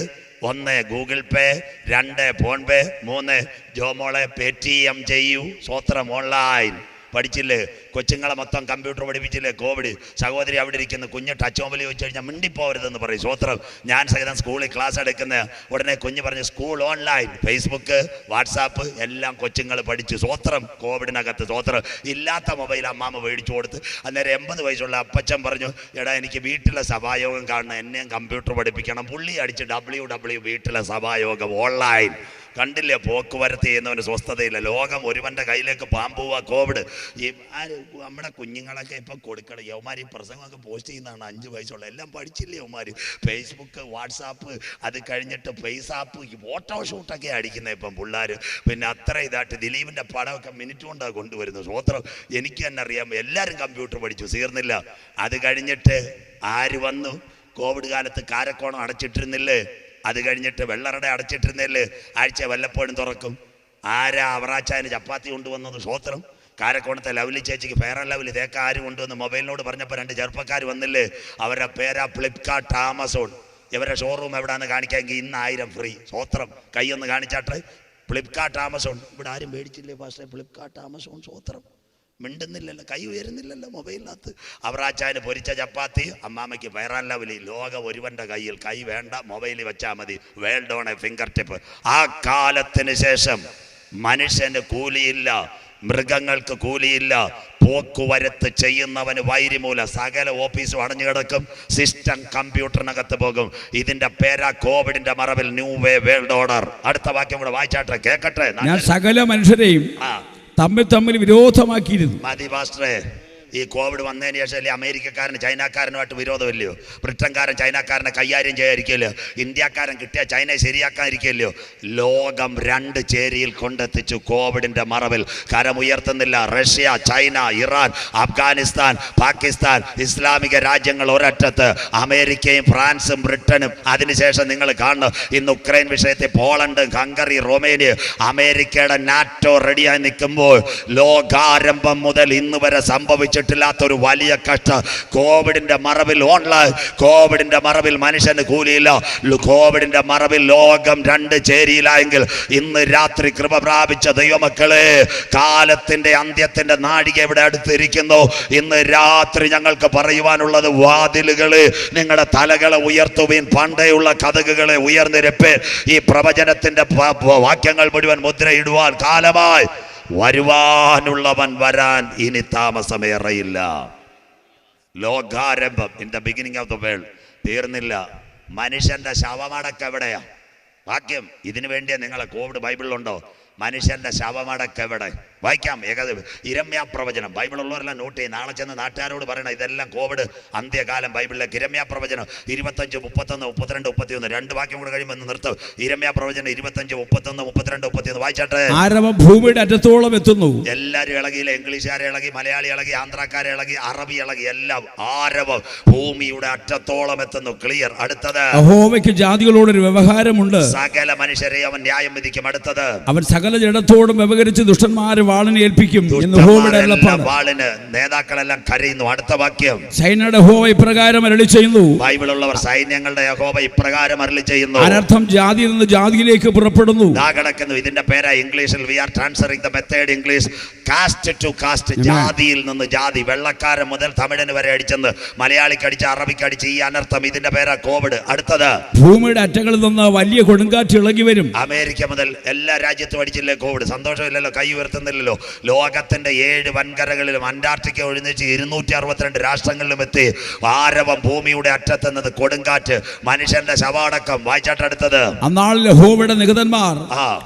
1 ഗൂഗിൾ പേ, 2 ഫോൺ പേ, 3 ജോമോളെ പേടിഎം ചെയ്യൂ. സ്വത്രം. ഓൺലൈൻ. പഠിച്ചില്ലേ? കൊച്ചുങ്ങളെ മൊത്തം കമ്പ്യൂട്ടർ പഠിപ്പിച്ചില്ലേ? കോവിഡ്. സഹോദരി അവിടെ ഇരിക്കുന്ന കുഞ്ഞ് ടച്ച് മൊബൈൽ ചോദിച്ചു കഴിഞ്ഞാൽ മിണ്ടിപ്പോവരുതെന്ന് പറയും. സ്വത്രം. ഞാൻ സഹിതം സ്കൂളിൽ ക്ലാസ് എടുക്കുന്ന ഉടനെ കുഞ്ഞ് പറഞ്ഞ് സ്കൂൾ ഓൺലൈൻ. ഫേസ്ബുക്ക്, വാട്സാപ്പ് എല്ലാം കൊച്ചുങ്ങൾ പഠിച്ചു. സ്വത്രം. കോവിഡിനകത്ത്. സ്വത്രം. ഇല്ലാത്ത മൊബൈൽ അമ്മാമ്മ മേടിച്ചു കൊടുത്ത്. അന്നേരം 80 വയസ്സുള്ള അപ്പച്ചൻ പറഞ്ഞു, എടാ എനിക്ക് വീട്ടിലെ സഭായോഗം കാണണം, എന്നെയും കമ്പ്യൂട്ടർ പഠിപ്പിക്കണം. പുള്ളി അടിച്ച് WW വീട്ടിലെ സഭായോഗം ഓൺലൈൻ. കണ്ടില്ലേ? പോക്കുവരത്ത് ചെയ്യുന്നവന് സ്വസ്ഥതയില്ല. ലോകം ഒരുവൻ്റെ കയ്യിലേക്ക് പാമ്പുക. കോവിഡ്. ഈ നമ്മുടെ കുഞ്ഞുങ്ങളൊക്കെ ഇപ്പം കൊടുക്കണം. യവന്മാർ ഈ പ്രസംഗമൊക്കെ പോസ്റ്റ് ചെയ്യുന്നതാണ് 5 വയസ്സുള്ള. എല്ലാം പഠിച്ചില്ലേ യവന്മാർ? ഫേസ്ബുക്ക്, വാട്സാപ്പ്, അത് കഴിഞ്ഞിട്ട് ഫേസാപ്പ്, ഫോട്ടോഷൂട്ടൊക്കെ അടിക്കുന്നത് ഇപ്പം പിള്ളേർ. പിന്നെ അത്ര ഇതായിട്ട് ദിലീപിൻ്റെ പടമൊക്കെ മിനിറ്റ് കൊണ്ടാണ് കൊണ്ടുവരുന്നത്. സ്വത്രം. എനിക്ക് തന്നെ അറിയാം. എല്ലാവരും കമ്പ്യൂട്ടർ പഠിച്ചു. തീർന്നില്ല. അത് കഴിഞ്ഞിട്ട് ആര് വന്നു? കോവിഡ് കാലത്ത് കാരക്കോണം അടച്ചിട്ടിരുന്നില്ലേ? അത് കഴിഞ്ഞിട്ട് വെള്ളറട അടച്ചിട്ടിരുന്നേല് ആഴ്ച വല്ലപ്പോഴും തുറക്കും. ആരാ അവറാച്ചാന് ചപ്പാത്തി കൊണ്ടുവന്നത്? സ്വോത്രം. കാരക്കോണത്തെ ലവ്ലി ചേച്ചിക്ക് ഫെയർ ആൻഡ് ലവ്ലി തേക്ക ആര് കൊണ്ടുവന്ന്? മൊബൈലിനോട് പറഞ്ഞപ്പോൾ 2 ചെറുപ്പക്കാർ വന്നില്ലേ? അവരുടെ പേരാ ഫ്ലിപ്കാർട്ട്, ആമസോൺ. ഇവരുടെ ഷോറൂം എവിടെയാണെന്ന് കാണിക്കാമെങ്കിൽ ഇന്ന് 1000 ഫ്രീ. സ്വോത്രം. കൈയൊന്ന് കാണിച്ചാട്ടെ. ഫ്ലിപ്കാർട്ട്, ആമസോൺ. ഇവിടെ ആരും മേടിച്ചില്ലേ പാസ്റ്റേ? ഫ്ലിപ്കാർട്ട്, ആമസോൺ. സ്വോത്രം. മിണ്ടുന്നില്ലല്ലോ. കൈ ഉയരുന്നില്ലല്ലോ മൊബൈലിനകത്ത്. അവറാച്ചാന് പൊരിച്ച ചപ്പാത്തി, അമ്മാമ്മയ്ക്ക് ഫെയർ ആൻഡ് ലവ്ലി. ലോകം ഒരുവൻ്റെ കയ്യിൽ. കൈ വേണ്ട, മൊബൈലിൽ വെച്ചാൽ മതി. World on A finger tip. ആ കാലത്തിന് ശേഷം മനുഷ്യന് കൂലിയില്ല. മൃഗങ്ങൾക്ക് കൂലിയില്ല, പോക്കുവരത്ത് ചെയ്യുന്നവന് വൈരിമൂല, സകല ഓഫീസും അടഞ്ഞു കിടക്കും, സിസ്റ്റം കമ്പ്യൂട്ടറിനകത്ത് പോകും. ഇതിന്റെ പേരാ കോവിഡിന്റെ മറവിൽ ന്യൂ വേ വേൾഡ് ഓർഡർ. അടുത്ത വാക്യം കൂടെ വായിച്ചാട്ടെ, കേക്കട്ടെ. ഞാൻ സകല മനുഷ്യരെയും തമ്മിൽ വിരോധമാക്കിയിരുന്നു. മതി പാസ്റ്ററെ, ഈ കോവിഡ് വന്നതിന് ശേഷം അല്ലേ അമേരിക്കക്കാരന് ചൈനക്കാരനുമായിട്ട് വിരോധമില്ലയോ? ബ്രിട്ടൻകാരൻ ചൈനക്കാരനെ കൈകാര്യം ചെയ്യാതിരിക്കുമല്ലോ, ഇന്ത്യക്കാരൻ കിട്ടിയ ചൈനയെ ശരിയാക്കാതിരിക്കുമല്ലോ. ലോകം രണ്ട് ചേരിയിൽ കൊണ്ടെത്തിച്ചു കോവിഡിന്റെ മറവിൽ. കരമുയർത്തുന്നില്ല. Russia, China, Iran, Afghanistan, Pakistan, ഇസ്ലാമിക രാജ്യങ്ങൾ ഒരറ്റത്ത്, അമേരിക്കയും ഫ്രാൻസും ബ്രിട്ടനും. അതിനുശേഷം നിങ്ങൾ കാണുന്നു ഇന്ന് ഉക്രൈൻ വിഷയത്തിൽ പോളണ്ട്, ഹംഗറി, റൊമേനിയ, അമേരിക്കയുടെ നാറ്റോ റെഡിയായി നിൽക്കുമ്പോൾ ലോകാരംഭം മുതൽ ഇന്ന് വരെ സംഭവിച്ചിട്ടില്ലാത്തൊരു വലിയ കഷ്ടം കോവിഡിന്റെ മറവിൽ. ഓൺലൈൻ കോവിഡിന്റെ മറവിൽ മനുഷ്യന് കൂലിയില്ല. കോവിഡിന്റെ മറവിൽ ലോകം രണ്ട് ചേരിയിലായെങ്കിൽ ഇന്ന് രാത്രി കൃപ പ്രാപിച്ച ദൈവമക്കളെ, കാലത്തിന്റെ അന്ത്യത്തിന്റെ നാഴിക ഇവിടെ അടുത്തിരിക്കുന്നു. ഇന്ന് രാത്രി ഞങ്ങൾക്ക് പറയുവാനുള്ളത്, വാതിലുകളെ നിങ്ങളുടെ തലകളെ ഉയർത്തുവീൻ, പണ്ടേയുള്ള കതകുകളെ ഉയർന്നിരപ്പേ. ഈ പ്രവചനത്തിന്റെ വാക്യങ്ങൾ മുഴുവൻ മുദ്രയിടുവാൻ കാലമായി. വരുവാനുള്ളവൻ വരാൻ ഇനി താമസമേറെയില്ല. ലോകാരംഭം, in the beginning of the world. തീർന്നില്ല. മനുഷ്യന്റെ ശവമടക്കെവിടെയാ? വാക്യം ഇതിനു വേണ്ടിയാ നിങ്ങളെ കോവിഡ് ബൈബിളിലുണ്ടോ? മനുഷ്യന്റെ ശവമടക്കെവിടെ? വായിക്കാം. ഇരമ്യാ പ്രവചനം. ബൈബിളുള്ളവരെല്ലാം നോട്ട് ചെയ്യും. നാളെ ചെന്ന് നാട്ടുകാരോട് പറയണം ഇതെല്ലാം കോവിഡ് അന്ത്യകാലം ബൈബിളിലേക്ക്. ഇരമ്യാ പ്രവചനം 25, 31, 32, 31. രണ്ട് വാക്യം കൂടെ കഴിയുമ്പോൾ നിർത്തും. ഇരമ്യാ പ്രവചനം 25, 31, 32, 31 വായിച്ചാട്ടെ. ആരവം ഭൂമിയുടെ അറ്റത്തോളം എത്തുന്നു. എല്ലാരും ഇളകിയില്ല. ഇംഗ്ലീഷുകാരെ ഇളകി, മലയാളി ഇളകി, ആന്ധ്രാക്കാരെ ഇളകി, അറബി ഇളകി, എല്ലാം ആരവം ഭൂമിയുടെ അറ്റത്തോളം എത്തുന്നു. ക്ലിയർ. അടുത്തത്, യഹോവയ്ക്ക് ജാതികളോടൊരു വ്യവഹാരമുണ്ട്, സകല മനുഷ്യരെ അവൻ ന്യായം വിധിക്കും. അടുത്തത്, അവൻ സകല ജഡത്തോടും വ്യവഹരിച്ച് ദുഷ്ടന്മാരെ വാളിനെ ഏൽപ്പിക്കും. വാളിന് നേതാക്കളെല്ലാം കരയുന്നു. അടുത്ത വാക്യം, സൈന്യങ്ങളുടെ യഹോവ ഇപ്രകാരം അരുളി ചെയ്യുന്നു. ബൈബിളുള്ളവർ സൈന്യങ്ങളുടെ യഹോവ ഇപ്രകാരം അരുളി ചെയ്യുന്നു. അനർത്ഥം ജാതിയിൽ നിന്ന് ജാതിയിലേക്ക് പുറപ്പെടുന്നു. കിടക്കുന്നു. ഇതിന്റെ പേരാ ഇംഗ്ലീഷിൽ, we are transferring the method English, caste to caste. ജാതിയിൽ നിന്ന് ജാതി. വെള്ളക്കാരൻ മുതൽ തമിഴന് വരെ അടിച്ചെന്ന്, മലയാളിക്ക് അടിച്ച്, അറബിക്ക് അടിച്ച് ഈ അനർത്ഥം. ഇതിന്റെ പേരാ കോവിഡ്. അടുത്തത്, ഭൂമിയുടെ അറ്റങ്ങളിൽ നിന്ന് വലിയ കൊടുങ്കാറ്റ് ഇളകി വരും. അമേരിക്ക മുതൽ എല്ലാ രാജ്യത്തും അടിച്ചില്ലേ കോവിഡ്? സന്തോഷമില്ലല്ലോ, കൈ ഉയർത്തുന്നില്ലല്ലോ. ലോകത്തിന്റെ 7 വൻകരകളിലും അന്റാർട്ടിക്ക ഒഴിഞ്ഞിച്ച് 262 രാഷ്ട്രങ്ങളിലും എത്തി. ആരവം ഭൂമിയുടെ അറ്റത്തുന്നത് കൊടുങ്കാറ്റ്, മനുഷ്യന്റെ ശവാടക്കം. വായിച്ചാട്ടടുത്തത്, അന്നാളിൽ യഹോവയുടെ നിഗതന്മാർ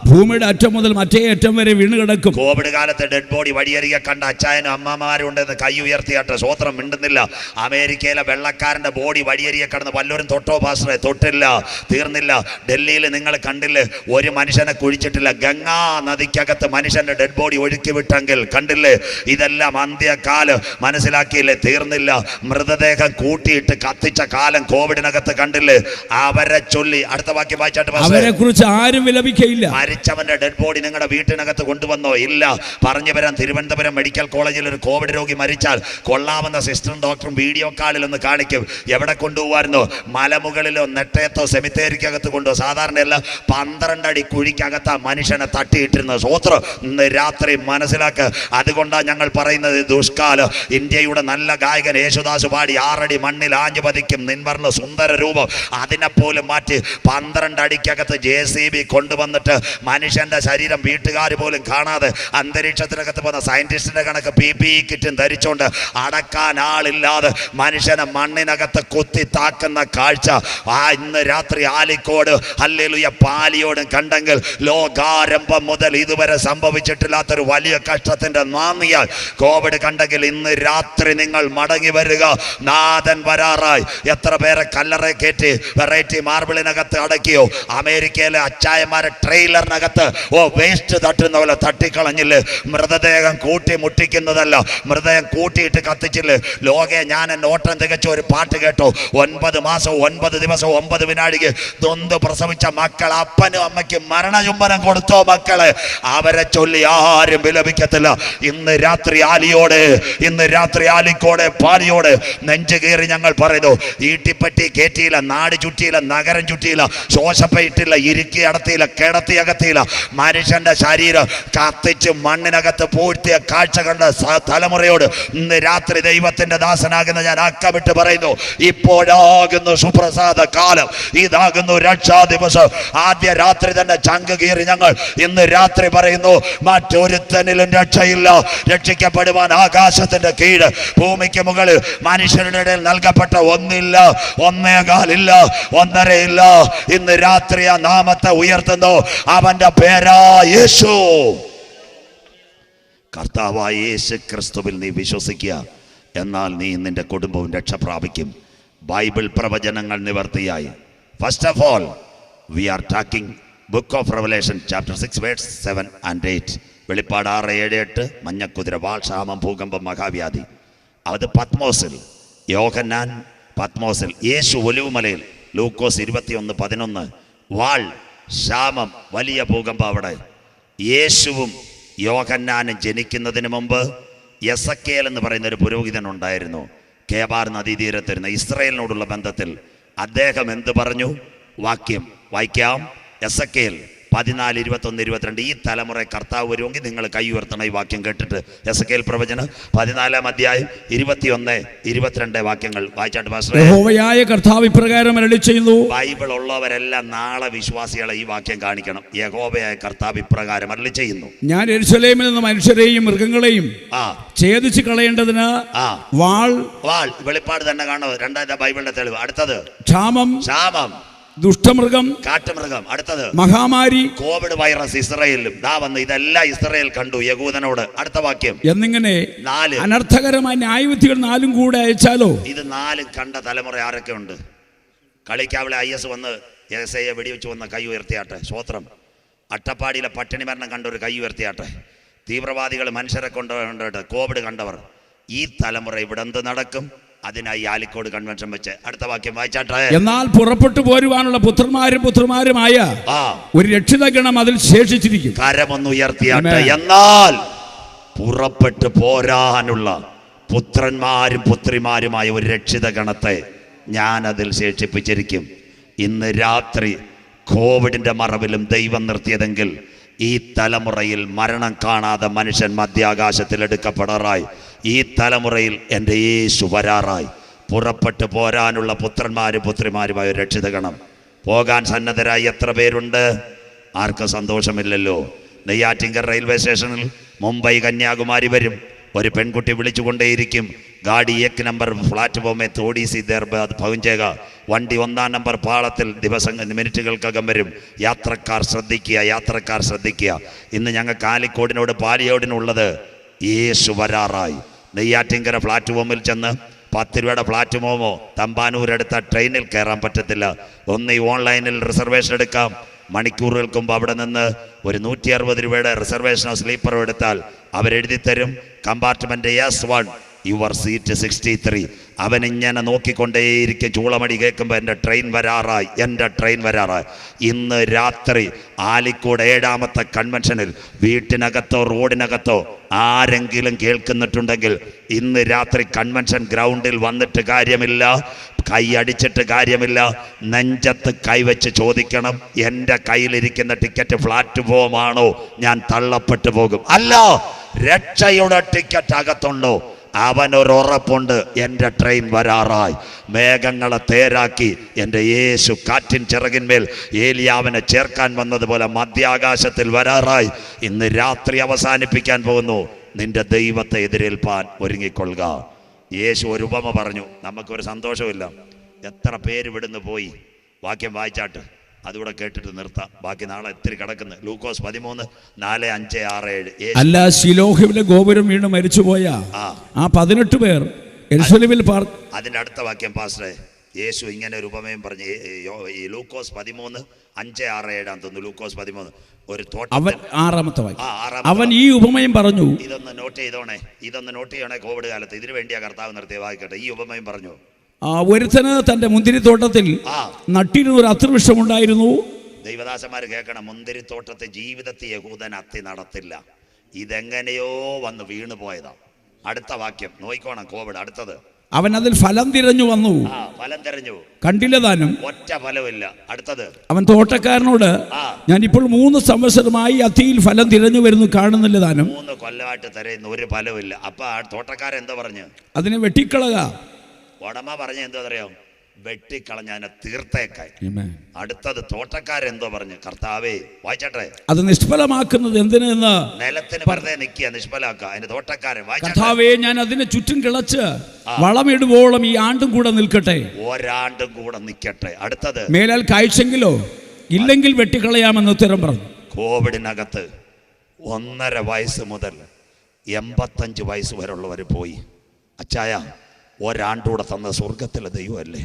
ഭൂമിയുടെ അറ്റം മുതൽ മറ്റേ അറ്റം വരെ വീണ് കിടക്കും. കോവിഡ് കാലത്ത് ഡെഡ് ബോഡി വഴിയരികെ കണ്ട അച്ചായനും അമ്മമാരും ഉണ്ടെന്ന് കൈ ഉയർത്തിയാട്ടെ. സ്വോത്രം മിണ്ടുന്നില്ല. അമേരിക്കയിലെ വെള്ളക്കാരന്റെ ബോഡി വഴിയരികെ കടന്ന് വല്ലവരും തൊട്ടോ പാസ്റ്ററെ? തൊട്ടില്ല. തീർന്നില്ല. ഡൽഹിയിൽ നിങ്ങൾ കണ്ടില്ലേ, ഒരു മനുഷ്യനെ കുഴിച്ചിട്ടില്ല. ഗംഗാ നദിക്കകത്ത് മനുഷ്യന്റെ ഡെഡ് ബോഡി ഒഴുക്കി വിട്ടെങ്കിൽ കണ്ടില്ലേ? ഇതെല്ലാം അന്ത്യകാലം. മനസ്സിലാക്കിയില്ലേ? തീർന്നില്ല. മൃതദേഹം കൂട്ടിയിട്ട് കത്തിച്ച കാലം കോവിഡിനകത്ത് കണ്ടില്ലേ? അവരെ ചൊല്ലി. അടുത്ത വാക്യം വായിച്ചാട്ട്. അവരെ കുറിച്ച് ആരും വിലപിക്കയില്ല. മരിച്ചവന്റെ ഡെഡ് ബോഡി നിങ്ങളുടെ വീട്ടിനകത്ത് കൊണ്ടുവന്നോ? ഇല്ല. പറഞ്ഞു വരാൻ, തിരുവനന്തപുരം മെഡിക്കൽ കോളേജിൽ ഒരു കോവിഡ് രോഗി മരിച്ചാൽ കൊള്ളാവുന്ന സിസ്റ്ററും ഡോക്ടറും വീഡിയോ കാളിൽ ഒന്ന് കാണിക്കും. എവിടെ കൊണ്ടുപോകാറുന്നോ? മലമുകളിലോ നെട്ടയത്തോ സെമിത്തേരിക്കകത്ത് കൊണ്ടുപോ. സാധാരണയല്ല, 12 അടി കുഴിക്കകത്താ മനുഷ്യനെ തട്ടിയിട്ടിരുന്നത്. സ്വോത്രം. ഇന്ന് രാത്രി മനസ്സിലാക്കുക. അതുകൊണ്ടാണ് ഞങ്ങൾ പറയുന്നത്, ദുഷ്കാലം. ഇന്ത്യയുടെ നല്ല ഗായകൻ യേശുദാസ് പാടി 6 അടി മണ്ണിൽ ആഞ്ഞു പതിക്കും നിൻവർണ്ണ സുന്ദര രൂപം. അതിനെപ്പോലും മാറ്റി 12 അടിക്കകത്ത് JCB കൊണ്ടുവന്നിട്ട് മനുഷ്യന്റെ ശരീരം വീട്ടുകാർ പോലും കാണാതെ അന്തരീക്ഷത്തിനകത്ത് പോകുന്ന സയന്റിസ്റ്റിന്റെ കണക്ക് PPE കിറ്റും ധരിച്ചുകൊണ്ട് അടക്കാൻ ആളില്ലാതെ മനുഷ്യനെ മണ്ണിനകത്ത് കുത്തി താക്കുന്ന കാഴ്ച ഇന്ന് രാത്രി ആലിക്കോട് ഹല്ലേലൂയ പാലിയോടും കണ്ടെങ്കിൽ ലോകാരംഭം മുതൽ ഇതുവരെ സംഭവിച്ചിട്ടില്ലാത്തൊരു വലിയ കഷ്ടത്തിന്റെ നാന്ദിയാൽ കോവിഡ് കണ്ടെങ്കിൽ ഇന്ന് രാത്രി നിങ്ങൾ മടങ്ങി വരിക. നാഥൻ വരാറായി. എത്ര പേരെ കല്ലറെ കയറ്റി വെറൈറ്റി മാർബിളിനകത്ത് അടക്കിയോ? അമേരിക്കയിലെ അച്ചായന്മാരെ ട്രെയിലറിനകത്ത് വേസ്റ്റ് തട്ടുന്ന പോലെ തട്ടിക്കളഞ്ഞില്ലേ? മൃതദേഹം കൂട്ടി മുട്ടിക്കുന്നതല്ല, മൃതദേഹം കൂട്ടിയിട്ട് കത്തിച്ചില്ലേ? ലോകെ ഞാൻ നോട്ടം തികച്ച ഒരു പാട്ട് കേട്ടോ. 9 മാസവും 9 ദിവസവും 9 വിനാഴിക നൊന്ത് പ്രസവിച്ച മക്കൾ അപ്പനും അമ്മയ്ക്കും മരണചുംബനം കൊടുത്തോ മക്കളെ? അവരെ ചൊല്ലി ആരും വിലപിക്കത്തില്ല. ഇന്ന് രാത്രി ആലിയോട്, ഇന്ന് രാത്രി ആലിക്കോട് പാലിയോട് നെഞ്ചു കീറി ഞങ്ങൾ പറയുന്നു, ഈട്ടിപ്പറ്റി കേറ്റിയില്ല, നാട് ചുറ്റിയില്ല, നഗരം ചുറ്റിയില്ല, ശോശപ്പയിട്ടില്ല, ഇറുക്കി അടത്തിയില്ല, കിടത്തി അകത്തിയില്ല. മനുഷ്യന്റെ ശരീരം കത്തിച്ച് മണ്ണിനകത്ത് പൂഴ്ത്തിയ കാഴ്ച കണ്ട തലമുറയോട് ഇന്ന് രാത്രി ദൈവത്തിന്റെ ദാസനാകുന്ന ഞാൻ അക്കമിട്ട് പറയുന്നു, ഇപ്പോഴാകുന്നു സുപ്രസാദ കാലം, ഇതാകുന്നു രക്ഷാ ദിവസം. ആദ്യ രാത്രി തന്നെ ചങ്ക് കീറി ഞങ്ങൾ ഇന്ന് രാത്രി പറയുന്നു, മറ്റൊരുത്തനിലും രക്ഷയില്ല. രക്ഷിക്കപ്പെടുവാൻ ആകാശത്തിന്റെ കീഴ് ഭൂമിക്ക് മുകളിൽ മനുഷ്യരുടെ ഇടയിൽ നൽകപ്പെട്ട ഒന്നില്ല, ഒന്നേകാലില്ല, ഒന്നരയില്ല. ഇന്ന് രാത്രി ആ നാമത്തെ ഉയർത്തുന്നു. അവന്റെ പേരാ യേശു. കർത്താവായ യേശു ക്രിസ്തുവിൽ നീ വിശ്വസിക്കുക, എന്നാൽ നീ നിന്റെ കുടുംബവും രക്ഷ പ്രാപിക്കും. ബൈബിൾ പ്രവചനങ്ങൾ നിവർത്തിയായി. First of all we are talking book of Revelation chapter 6 verse 7 and 8. വെളിപ്പാട് 6, 7, 8. മഞ്ഞക്കുതിര, വാൾ, ക്ഷാമം, ഭൂകമ്പം, മഹാവ്യാധി. അത് പത്മോസിൽ. യോഹന്നാൻ പത്മോസിൽ. യേശു ഒലിവുമലയിൽ. ലൂക്കോസ് 21:11. വാൾ, ക്ഷാമം, വലിയ ഭൂകമ്പം അവിടെ. യേശുവും യോഹന്നാനും ജനിക്കുന്നതിന് മുമ്പ് യെസക്കേൽ എന്ന് പറയുന്ന ഒരു പുരോഹിതൻ ഉണ്ടായിരുന്നു. കേബാർ നദീതീരത്തിരുന്ന ഇസ്രായേലിനോടുള്ള ബന്ധത്തിൽ അദ്ദേഹം എന്ത് പറഞ്ഞു? വാക്യം വായിക്കാം. യെസക്കേൽ 14, 21, 22. ഈ തലമുറ കർത്താവ് വരുമെങ്കിൽ നിങ്ങൾ കൈ ഉയർത്തണം. ഈ വാക്യം കേട്ടിട്ട്. യെസക്കേൽ പ്രവചനം 14-ാം അധ്യായം 21, 22 വാക്യങ്ങൾ വായിച്ചാട്ട് പാസ്റ്റർ. യഹോവയായ കർത്താവ് ഇപ്രകാരം അരുളിച്ചെയ്യുന്നു. ബൈബിൾ ഉള്ളവരെല്ലാം നാളെ വിശ്വാസികളെ ഈ വാക്യം കാണിക്കണം. യഹോവയായ കർത്താവ് ഇപ്രകാരം അരുളിച്ചെയ്യുന്നു, ഞാൻ യെരൂശലേമിൽ നിന്ന് മനുഷ്യരെയും മൃഗങ്ങളെയും ഛേദിച്ച് കളയേണ്ടതിന് വാൾ. വെളിപ്പാട് തന്നെ കാണുന്നത്. രണ്ടാമത്തെ ബൈബിളിന്റെ തെളിവ്. അടുത്തത് ക്ഷാമം, ദുഷ്ടമൃഗം, കാട്ടുമൃഗം. അടുത്തത് മഹാമാരി, കോവിഡ് വൈറസ്. ഇസ്രായേലിലും ദാ വന്ന് ഇതെല്ലാം ഇസ്രായേൽ കണ്ടു യഹൂദനോട്. അടുത്ത വാക്യം. എന്നിങ്ങനെ 4 അനർത്ഥകരമായ ന്യായവിധികൾ 4 കൂടെ അയച്ചാലോ? ഇത് 4 കണ്ട തലമുറ ആരൊക്കെ ഉണ്ട്? കളിക്കാവിലെ IS വന്ന് യെസയെ വെടിവെച്ച് വന്ന കൈ ഉയർത്തിയാട്ടെ. സ്വോത്രം. അട്ടപ്പാടിയിലെ പട്ടിണി മരണം കണ്ടൊരു കൈ ഉയർത്തിയാട്ടെ. തീവ്രവാദികൾ മനുഷ്യരെ കൊണ്ടുപോയിട്ട് കോവിഡ് കണ്ടവർ. ഈ തലമുറ ഇവിടെ എന്ത് നടക്കും? അതിനായി ആലിക്കോട് കൺവെൻഷൻ വെച്ച്. അടുത്ത വാക്യം വായിച്ചാട്ടെ. എന്നാൽ പുറപ്പെട്ടു പോരുവാനുള്ള പുത്രന്മാരുമായ ഒരു രക്ഷിതഗണം അതിൽ ശേഷിച്ചിരിക്കും. കരമൊന്ന് ഉയർത്തിയാട്ടെ. എന്നാൽ പുറപ്പെട്ടു പോരാനുള്ള പുത്രന്മാരും പുത്രിമാരുമായ ഒരു രക്ഷിതഗണത്തെ ഞാൻ അതിൽ ശേഷിപ്പിച്ചിരിക്കും. ഇന്ന് രാത്രി കോവിഡിന്റെ മറവിലും ദൈവം നിർത്തിയതെങ്കിൽ ഈ തലമുറയിൽ മരണം കാണാതെ മനുഷ്യൻ മധ്യാകാശത്തിൽ എടുക്കപ്പെടാറായി. ഈ തലമുറയിൽ എൻ്റെ യേശു വരാറായി. പുറപ്പെട്ടു പോരാനുള്ള പുത്രന്മാരും പുത്രിമാരുമായ രക്ഷിതഗണം പോകാൻ സന്നദ്ധരായി എത്ര പേരുണ്ട്? ആർക്കും സന്തോഷമില്ലല്ലോ. നെയ്യാറ്റിങ്കർ റെയിൽവേ സ്റ്റേഷനിൽ മുംബൈ കന്യാകുമാരി വരും. ഒരു പെൺകുട്ടി വിളിച്ചുകൊണ്ടേയിരിക്കും, ഗാഡി 1 നമ്പർ പ്ലാറ്റ്ഫോമെ തോടി സി ദർബാദ് പहुंचेगा. വണ്ടി 1-ാം നമ്പർ പാളത്തിൽ മിനിറ്റുകൾക്കകം വരും. യാത്രക്കാർ ശ്രദ്ധിക്കുക, യാത്രക്കാർ ശ്രദ്ധിക്കുക. ഇന്ന് ഞങ്ങൾക്ക് ആലിക്കോടിനോട് പാലിയോടിനുള്ളത് യേശു വരാറായി. നെയ്യാറ്റിങ്കര പ്ലാറ്റ്ഫോമിൽ ചെന്ന് 10 രൂപയുടെ പ്ലാറ്റ്ഫോമോ തമ്പാനൂരെടുത്ത ട്രെയിനിൽ കയറാൻ പറ്റത്തില്ല. ഒന്ന് ഓൺലൈനിൽ റിസർവേഷൻ എടുക്കാം. മണിക്കൂറുകൾക്ക് മുമ്പ് അവിടെ നിന്ന് ഒരു 160 രൂപയുടെ റിസർവേഷനോ സ്ലീപ്പറോ എടുത്താൽ അവരെഴുതി തരും കമ്പാർട്ട്മെന്റ് S1, യുവർ സീറ്റ് 63. അവനിങ്ങനെ നോക്കിക്കൊണ്ടേയിരിക്കും. ചൂളമടി കേൾക്കുമ്പോൾ എൻ്റെ ട്രെയിൻ വരാറായി, എൻ്റെ ട്രെയിൻ വരാറായി. ഇന്ന് രാത്രി ആലിക്കോട് 7ാമത്തെ കൺവെൻഷനിൽ വീട്ടിനകത്തോ റോഡിനകത്തോ ആരെങ്കിലും കേൾക്കുന്നിട്ടുണ്ടെങ്കിൽ ഇന്ന് രാത്രി കൺവെൻഷൻ ഗ്രൗണ്ടിൽ വന്നിട്ട് കാര്യമില്ല, കൈ അടിച്ചിട്ട് കാര്യമില്ല. നെഞ്ചത്ത് കൈവച്ച് ചോദിക്കണം, എൻ്റെ കയ്യിലിരിക്കുന്ന ടിക്കറ്റ് പ്ലാറ്റ്ഫോമാണോ? ഞാൻ തള്ളപ്പെട്ടു പോകും. അല്ല, രക്ഷയുടെ ടിക്കറ്റ് അകത്തുണ്ടോ? അവനൊരു ഉറപ്പുണ്ട്, എൻ്റെ ട്രെയിൻ വരാറായി. മേഘങ്ങളെ തേരാക്കി എൻ്റെ യേശു കാറ്റിൻ ചിറകിന്മേൽ ഏലിയാവിനെ ചേർക്കാൻ വന്നതുപോലെ മധ്യാകാശത്തിൽ വരാറായി. ഇന്ന് രാത്രി അവസാനിപ്പിക്കാൻ പോകുന്നു. നിന്റെ ദൈവത്തെ എതിരേൽപ്പാൻ ഒരുങ്ങിക്കൊള്ളുക. യേശു ഒരു ഉപമ പറഞ്ഞു. നമുക്കൊരു സന്തോഷമില്ല. എത്ര പേര് ഇവിടുന്ന് പോയി? വാക്യം വായിച്ചാട്ട് അതുകൂടെ കേട്ടിട്ട് നിർത്താം. ബാക്കി നാളെ എത്തിരി കിടക്കുന്നു. ലൂക്കോസ് 13, 4, 5, 6, 7. അല്ല, ശിലോഹിലെ ഗോപുരം വീണ് മരിച്ചുപോയ ആ 18 പേർ യെരൂശലേമിൽ അതിന്റെ അടുത്ത വാക്യം പാസ്റ്ററെ, യേശു ഇങ്ങനെ ഒരു ഉപമയും പറഞ്ഞു. ഈ ലൂക്കോസ് 13, 5, 6, 7 തോന്നുന്നു. ലൂക്കോസ് 13 ഒരു തോട്ടം. അവൻ 6ാമത്തെ വാക്യം. അവൻ ഈ ഉപമയും പറഞ്ഞു. ഇതൊന്ന് നോട്ട് ചെയ്തോണേ. കോവിഡ് കാലത്ത് ഇതിനു വേണ്ടിയാ കർത്താവ് നിർത്തിയ. വായിക്കട്ടെ. ഈ ഉപമയും പറഞ്ഞു. ഒരുത്തന് തന്റെ മുന്തിരിത്തോട്ടത്തിൽ നട്ടിരുന്ന ഒരു അത്തിവൃക്ഷം ഉണ്ടായിരുന്നു. ദൈവദാസന്മാർ കേൾക്കണം. മുന്തിരിത്തോട്ടത്തെ ജീവിതത്തിൽ യഹൂദൻ അത്തി നടത്തില്ല. ഇതെങ്ങനെയോ വന്ന് വീണു പോയതാ. അടുത്ത വാക്യം നോയിക്കോണം. കോവിഡ്. അടുത്തത്. അവൻ അതിൽ ഫലം തിരഞ്ഞു വന്നു. ഫലം തിരഞ്ഞു കണ്ടില്ല താനും. ഒറ്റ ഫലമില്ല. അടുത്തത്. അവൻ തോട്ടക്കാരനോട്, ഞാനിപ്പോൾ 3 സംവത്സരമായി അത്തിയിൽ ഫലം തിരഞ്ഞു വരുന്നു, കാണുന്നില്ല താനും. 3 കൊല്ലമായിട്ട് തിരയുന്നു, ഒരു ഫലമില്ല. അപ്പൊ ആ തോട്ടക്കാരൻ എന്താ പറഞ്ഞു? അതിനെ വെട്ടിക്കളക. ഉടമ പറഞ്ഞ എന്താ അറിയാം? വെട്ടിക്കളഞ്ഞ തീർത്തേക്കായി. Amen. അടുത്തത് തോട്ടക്കാരെന്തോ പറഞ്ഞു, കർത്താവേ, വായിച്ചട്ടെ. അത് നിഷ്ഫലമാക്കുന്നത് എന്തിനെന്ന്? നിലത്തിന് വെറുതെ നിൽക്കുക, നിഷ്ഫലാക്കുക. അതിന് തോട്ടക്കാരൻ കർത്താവേ, ഞാൻ അതിനെ ചുറ്റും കിളച്ച് വളമിടുവോളം ഈ ആണ്ടും കൂടെ നിൽക്കട്ടെ. ഒരാണ്ടും കൂടെ നിൽക്കട്ടെ. അടുത്തത് മേലാൽ കായ്ച്ചെങ്കിലോ ഇല്ലെങ്കിൽ വെട്ടിക്കളയാമെന്ന് ഉത്തരം പറഞ്ഞു. കോവിഡിനകത്ത് 1.5 വയസ്സ് മുതൽ 85 വയസ്സ് വരെയുള്ളവർ പോയി. അച്ചായ, ഒരാണ്ടൂടെ തന്ന സ്വർഗത്തിലെ ദൈവമല്ലേ?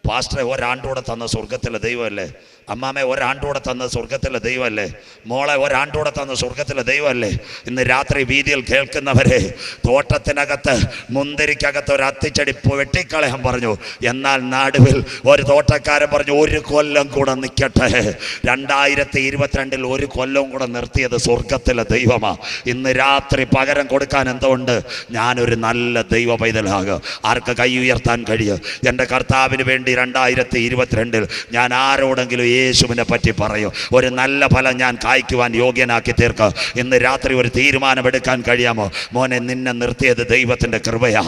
പാസ്റ്ററെ, ഒരാണ്ടൂടെ തന്ന സ്വർഗത്തിലെ ദൈവമല്ലേ? അമ്മാമെ, ഒരാണ്ടൂടെ തന്ന സ്വർഗത്തിലെ ദൈവമല്ലേ? മോളെ, ഒരാണ്ടൂടെ തന്ന സ്വർഗത്തിലെ ദൈവമല്ലേ? ഇന്ന് രാത്രി വീതിയിൽ കേൾക്കുന്നവരെ, തോട്ടത്തിനകത്ത് മുന്തിരിക്കകത്ത് ഒരു അത്തിച്ചെടി വെട്ടിക്കളയാൻ പറഞ്ഞു. എന്നാൽ നടുവിൽ ഒരു തോട്ടക്കാരൻ പറഞ്ഞു, 1 കൊല്ലം കൂടെ നിൽക്കട്ടെ. 2022 1 കൊല്ലം കൂടെ നിർത്തിയത് സ്വർഗത്തിലെ ദൈവമാ. ഇന്ന് രാത്രി പകരം കൊടുക്കാൻ എന്തുകൊണ്ട്? ഞാനൊരു നല്ല ദൈവ പൈതലാകും. ആർക്ക് കൈ ഉയർത്താൻ കഴിയും? എൻ്റെ കർത്താവിന് വേണ്ടി 2022 ഞാൻ ആരോടെങ്കിലും യേശുവിനെ പറ്റി പറയും. ഒരു നല്ല ഫലം ഞാൻ കായ്ക്കുവാൻ യോഗ്യനാക്കി തീർക്കും. ഇന്ന് രാത്രി ഒരു തീരുമാനമെടുക്കാൻ കഴിയാമോ? മോനെ, നിന്നെ നിർത്തിയത് ദൈവത്തിൻ്റെ കൃപയാ.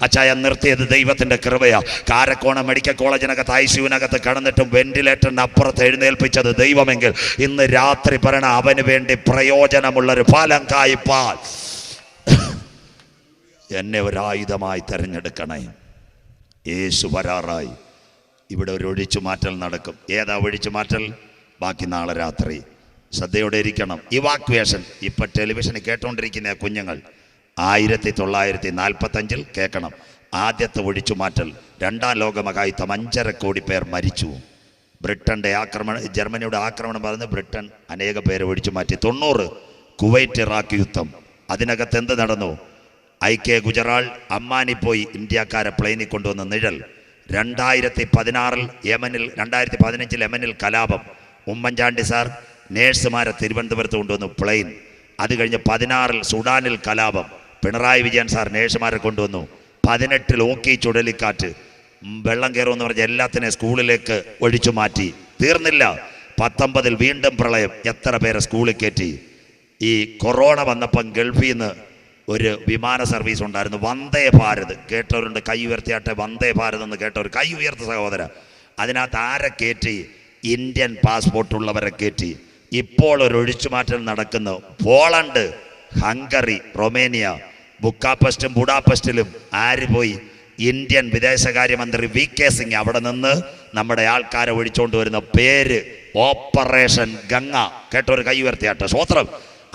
അച്ചായ, നിർത്തിയത് ദൈവത്തിൻ്റെ കൃപയാ. കാരക്കോണം മെഡിക്കൽ കോളേജിനകത്ത് ICUവിനകത്ത് കിടന്നിട്ടും വെന്റിലേറ്ററിന് അപ്പുറത്ത് എഴുന്നേൽപ്പിച്ചത് ദൈവമെങ്കിൽ ഇന്ന് രാത്രി പറയണ, അവന് വേണ്ടി പ്രയോജനമുള്ളൊരു ഫലം കായ്പാൻ എന്നെ ഒരു ആയുധമായി തിരഞ്ഞെടുക്കണേ. യേശു വരാറായി. ഇവിടെ ഒരു ഒഴിച്ചുമാറ്റൽ നടക്കും. ഏതാ ഒഴിച്ചുമാറ്റൽ? ബാക്കി നാളെ രാത്രി. ശ്രദ്ധയോടെ ഇരിക്കണം. ഇവാക്വേഷൻ ഇപ്പം ടെലിവിഷനിൽ കേട്ടോണ്ടിരിക്കുന്ന കുഞ്ഞുങ്ങൾ 1945 കേൾക്കണം. ആദ്യത്തെ ഒഴിച്ചുമാറ്റൽ, 2ാം ലോകമഹായുദ്ധം 5.5 കോടി പേർ മരിച്ചു. ബ്രിട്ടൻ്റെ ആക്രമണം, ജർമ്മനിയുടെ ആക്രമണം പറഞ്ഞ് ബ്രിട്ടൻ അനേക പേരെ ഒഴിച്ചു മാറ്റി. 90 കുവൈറ്റ് ഇറാഖ് യുദ്ധം. അതിനകത്ത് എന്ത് നടന്നു? IK ഗുജറാൾ അമ്മാനി പോയി ഇന്ത്യക്കാരെ പ്ലെയിനിൽ കൊണ്ടുവന്ന നിഴൽ. 2016 യമനിൽ, 2015 യമനിൽ കലാപം. ഉമ്മൻചാണ്ടി സാർ നേഴ്സുമാരെ തിരുവനന്തപുരത്ത് കൊണ്ടുവന്നു പ്ലെയിൻ. അത് കഴിഞ്ഞ് 16 സുഡാനിൽ കലാപം. പിണറായി വിജയൻ സാർ നേഴ്സുമാരെ കൊണ്ടുവന്നു. 18 ഓക്കി ചുഴലിക്കാറ്റ്, വെള്ളം കയറുമെന്ന് പറഞ്ഞ് എല്ലാത്തിനെയും സ്കൂളിലേക്ക് ഒഴിച്ചു മാറ്റി. തീർന്നില്ല. 19 വീണ്ടും പ്രളയം. എത്ര പേരെ സ്കൂളിൽ കയറ്റി. ഈ കൊറോണ വന്നപ്പം ഗൾഫിൽ നിന്ന് ഒരു വിമാന സർവീസ് ഉണ്ടായിരുന്നു, വന്ദേ ഭാരത്. കേട്ടവരുണ്ട്? കൈ ഉയർത്തിയാട്ടെ. വന്ദേ ഭാരത് എന്ന് കേട്ടവർ കൈ ഉയർത്ത സഹോദര. അതിനകത്ത് ആരെ കയറ്റി? ഇന്ത്യൻ പാസ്പോർട്ടുള്ളവരെ കയറ്റി. ഇപ്പോൾ ഒരു ഒഴിച്ചുമാറ്റൽ നടക്കുന്നു. പോളണ്ട്, ഹംഗറി, റൊമേനിയ, ബുക്കാപെസ്റ്റും ബുഡാപെസ്റ്റിലും ആര് പോയി? ഇന്ത്യൻ വിദേശകാര്യമന്ത്രി VK സിംഗ് അവിടെ നിന്ന് നമ്മുടെ ആൾക്കാരെ ഒഴിച്ചുകൊണ്ട് വരുന്ന പേര് ഓപ്പറേഷൻ ഗംഗ. കേട്ടവർ കൈ ഉയർത്തിയാട്ടെ. സ്വോത്രം.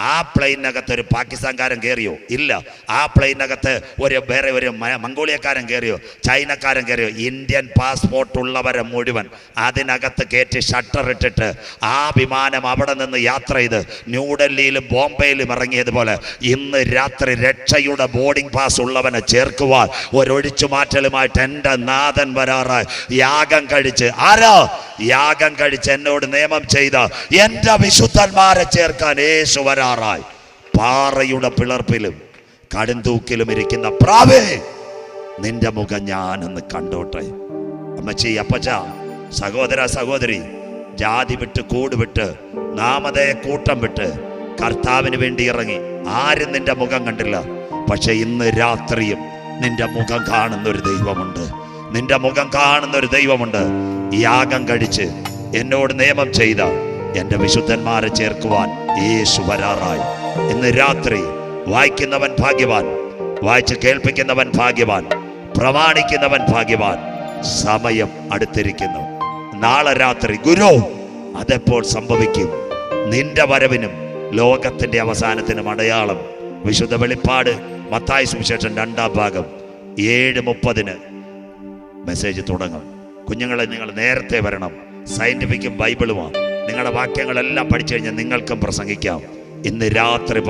ആ പ്ലെയിനകത്ത് ഒരു പാകിസ്ഥാൻകാരൻ കയറിയോ? ഇല്ല. ആ പ്ലെയിനകത്ത് വേറെ ഒരു മംഗോളിയക്കാരൻ കയറിയോ? ചൈനക്കാരൻ കയറിയോ? ഇന്ത്യൻ പാസ്പോർട്ട് ഉള്ളവരെ മുഴുവൻ അതിനകത്ത് കയറ്റി ഷട്ടർ ഇട്ടിട്ട് ആ വിമാനം അവിടെ നിന്ന് യാത്ര ചെയ്ത് ന്യൂഡൽഹിയിലും ബോംബെയിലും ഇറങ്ങിയതുപോലെ ഇന്ന് രാത്രി രക്ഷയുടെ ബോർഡിംഗ് പാസ് ഉള്ളവനെ ചേർക്കുവാൻ ഒരൊഴിച്ചുമാറ്റലുമായിട്ട് എൻ്റെ നാഥൻ വരാറായി. യാഗം കഴിച്ച്, ആരാ യാഗം കഴിച്ച് എന്നോട് നിയമം ചെയ്ത എൻ്റെ വിശുദ്ധന്മാരെ ചേർക്കാൻ യേശു വരാറായി. പാറയുടെ പിളർപ്പിലും കടുംതൂക്കിലും ഇരിക്കുന്ന പ്രാവേ, നിന്റെ മുഖം ഞാനൊന്ന് കണ്ടോട്ടെ. അമ്മച്ചി, അപ്പച്ച, സഹോദര, സഹോദരി, ജാതി വിട്ട് കൂട് വിട്ട് നാമധേയ കൂട്ടം വിട്ട് കർത്താവിന് വേണ്ടി ഇറങ്ങി. ആരും നിന്റെ മുഖം കണ്ടില്ല. പക്ഷെ ഇന്ന് രാത്രിയും നിന്റെ മുഖം കാണുന്നൊരു ദൈവമുണ്ട്. നിന്റെ മുഖം കാണുന്നൊരു ദൈവമുണ്ട്. യാഗം കഴിച്ച് എന്നോട് നിയമം ചെയ്ത എൻ്റെ വിശുദ്ധന്മാരെ ചേർക്കുവാൻ യേശു വരാറായി. ഇന്ന് രാത്രി വായിക്കുന്നവൻ ഭാഗ്യവാൻ, വായിച്ച് കേൾപ്പിക്കുന്നവൻ ഭാഗ്യവാൻ, പ്രമാണിക്കുന്നവൻ ഭാഗ്യവാൻ. സമയം അടുത്തിരിക്കുന്നു. നാളെ രാത്രി ഗുരു, അതെപ്പോൾ സംഭവിക്കും? നിന്റെ വരവിനും ലോകത്തിന്റെ അവസാനത്തിനും അടയാളം. വിശുദ്ധ വെളിപ്പാട് മത്തായി സുവിശേഷം 2-ാം ഭാഗം 7:30 മെസ്സേജ് തുടങ്ങും. കുഞ്ഞുങ്ങളെ, നിങ്ങൾ നേരത്തെ വരണം. സയന്റിഫിക്കും ബൈബിളുമാണ്. നിങ്ങളുടെ വാക്യങ്ങളെല്ലാം പഠിച്ചു കഴിഞ്ഞാൽ നിങ്ങൾക്കും പ്രസംഗിക്കാം. ഇന്ന് രാത്രി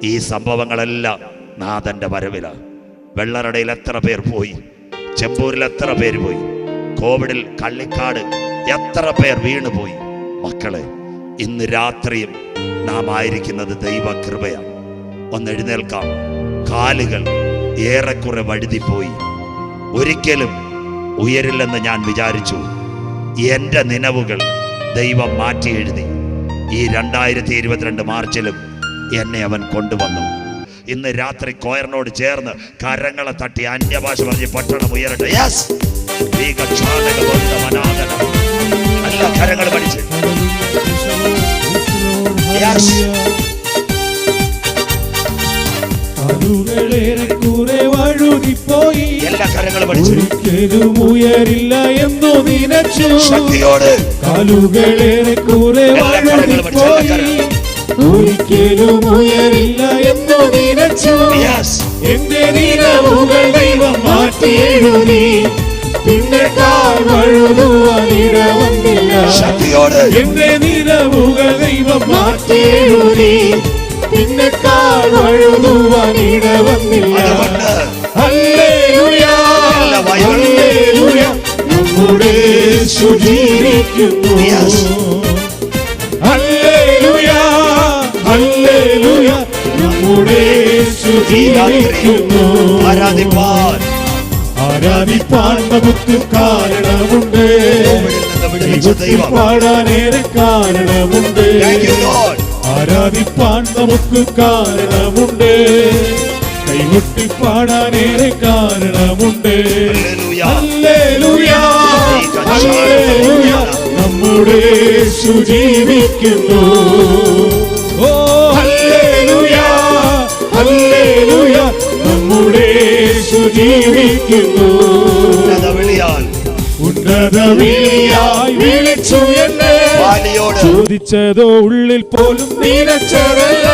ഈ സംഭവങ്ങളെല്ലാം നാഥന്റെ വരവിലാണ്. വെള്ളറടയിൽ എത്ര പേർ പോയി? ചെമ്പൂരിൽ എത്ര പേര് പോയി? കോവിഡിൽ കള്ളിക്കാട് എത്ര പേർ വീണുപോയി? മക്കളെ, ഇന്ന് രാത്രിയും നാം ആയിരിക്കുന്നത് ദൈവകൃപയാണ്. ഒന്ന് എഴുന്നേൽക്കാം. കാലുകൾ ഏറെക്കുറെ വഴുതിപ്പോയി. ഒരിക്കലും ഉയരില്ലെന്ന് ഞാൻ വിചാരിച്ചു. എൻ്റെ നിലവുകൾ ദൈവം മാറ്റി എഴുതി. ഈ 2022 മാർച്ചിലും എന്നെ അവൻ കൊണ്ടുവന്നു. ഇന്ന് രാത്രി കോയറിനോട് ചേർന്ന് കരങ്ങളെ തട്ടി അന്യഭാഷ പറഞ്ഞ് പട്ടണം ഉയരട്ടെ. യെസ്, ഈ കക്ഷാനക ബന്ധമനാഥനം. നല്ല കരങ്ങൾ പഠിച്ച് Yes. കാലുകളേറെക്കുറെ വഴുതിപ്പോയി, എല്ലാ കരങ്ങളും പഠിച്ച് ഒരിക്കലും ഉയരില്ല എന്നു നിനച്ചു. ശക്തിയോട് കാലുകളേറെക്കുറെ വഴുതിപ്പോയി, ഒരിക്കലും ഉയരില്ല എന്നു നിനച്ചു. Yes. എന്റെ നിലവുകൾ ദൈവം മാറ്റി എഴുതി, പിന്നെ കാൽ വഴുതുവാനിടവന്നില്ല. ശക്തിയോട് എന്റെ നിലവുകൾ ദൈവം മാറ്റി എഴുതി, പിന്നെ കാൽ വഴുതുവാനിടവന്നില്ല. ഹല്ലേലൂയ, ഹല്ലേലൂയ, നമ്മുടെ യേശു ജീവിക്കുന്നു. ഹല്ലേലൂയ, ഹല്ലേലൂയ, നമ്മുടെ യേശു ജീവിക്കുന്നു. ആരാധിപ്പാൻ ആരാധിപ്പാൻ നമുക്ക് കാരണമുണ്ട്, പാടാനേറെ കാരണമുണ്ട്. ആരാധിപ്പാൻ നമുക്ക് കാരണമുണ്ട്, കൈകൊട്ടി പാടാനേറെ കാരണമുണ്ട്. ഹല്ലേലൂയ, ഹല്ലേലൂയ, നമ്മുടെ യേശു ജീവിക്കുന്നു. ഓ ഹല്ലേലൂയ, ഹല്ലേലൂയ, നമ്മുടെ യേശു ജീവിക്കുന്നു. ഉന്നത വിളിയായി വിളിച്ചു എന്നെ, ചോദിച്ചതോ ഉള്ളിൽ പോലും നിനച്ചതല്ല.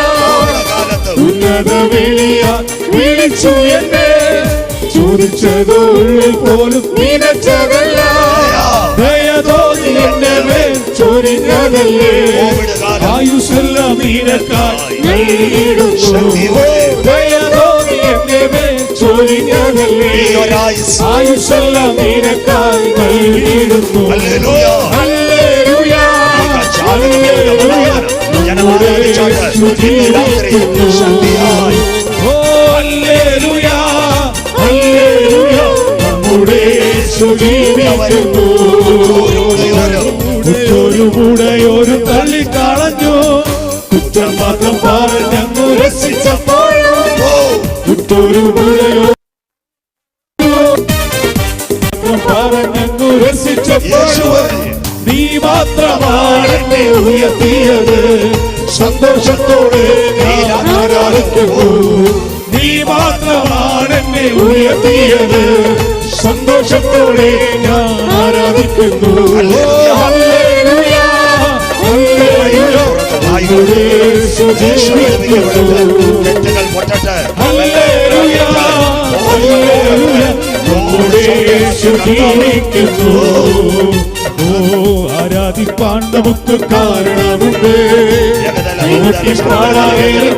ഉന്നത വിളിയായി വിളിച്ചു എന്നെ, ചോദിച്ചതോ ഉള്ളിൽ പോലും നിനച്ചതല്ല. ദയതോന്നി എന്റെ മേൽ ചൊരിഞ്ഞതല്ലേ, ആയുസ്സെല്ലാം നിനക്കായി നൽകിയിടുന്നു. ദയതോന്നി എന്റെ മേൽ ചൊരിഞ്ഞതല്ലേ, ആയുസ്സെല്ലാം നിനക്കായി നൽകിയിടുന്നു. ഹല്ലേലൂയ, ഹല്ലേലൂയ, നമ്മുടെ യേശു ജീവിക്കുന്നു. ഓ ഹല്ലേലൂയ, ഹല്ലേലൂയ, നമ്മുടെ യേശു ജീവിക്കുന്നു. കുറ്റൊരു കൂടെയൊരു തള്ളിക്കളഞ്ഞു, കുറ്റം മാത്രം പറഞ്ഞങ്ങു രസിച്ചപ്പോഴോ. കുറ്റൊരു കൂടെയോ പറഞ്ഞങ്ങു രസിച്ചപ്പോഴോ, നീ മാത്രമാണ് എന്നെ ഉയർത്തിയത്. സന്തോഷത്തോടെ ഞാൻ ആരാധിക്കുന്നു. നീ മാത്രമാണ് എന്നെ ഉയർത്തിയത്. സന്തോഷത്തോടെ ഞാൻ ആരാധിക്കുന്നു. ഹല്ലേലൂയ, ഹല്ലേലൂയ, നമ്മുടെ യേശു ജീവിക്കുന്നു. ഹല്ലേലൂയ, ഹല്ലേലൂയ, നമ്മുടെ യേശു ജീവിക്കുന്നു. ഓ ആരാധിപ്പാൻ നമുക്ക് കാരണമുണ്ട്, പാടാനേറെ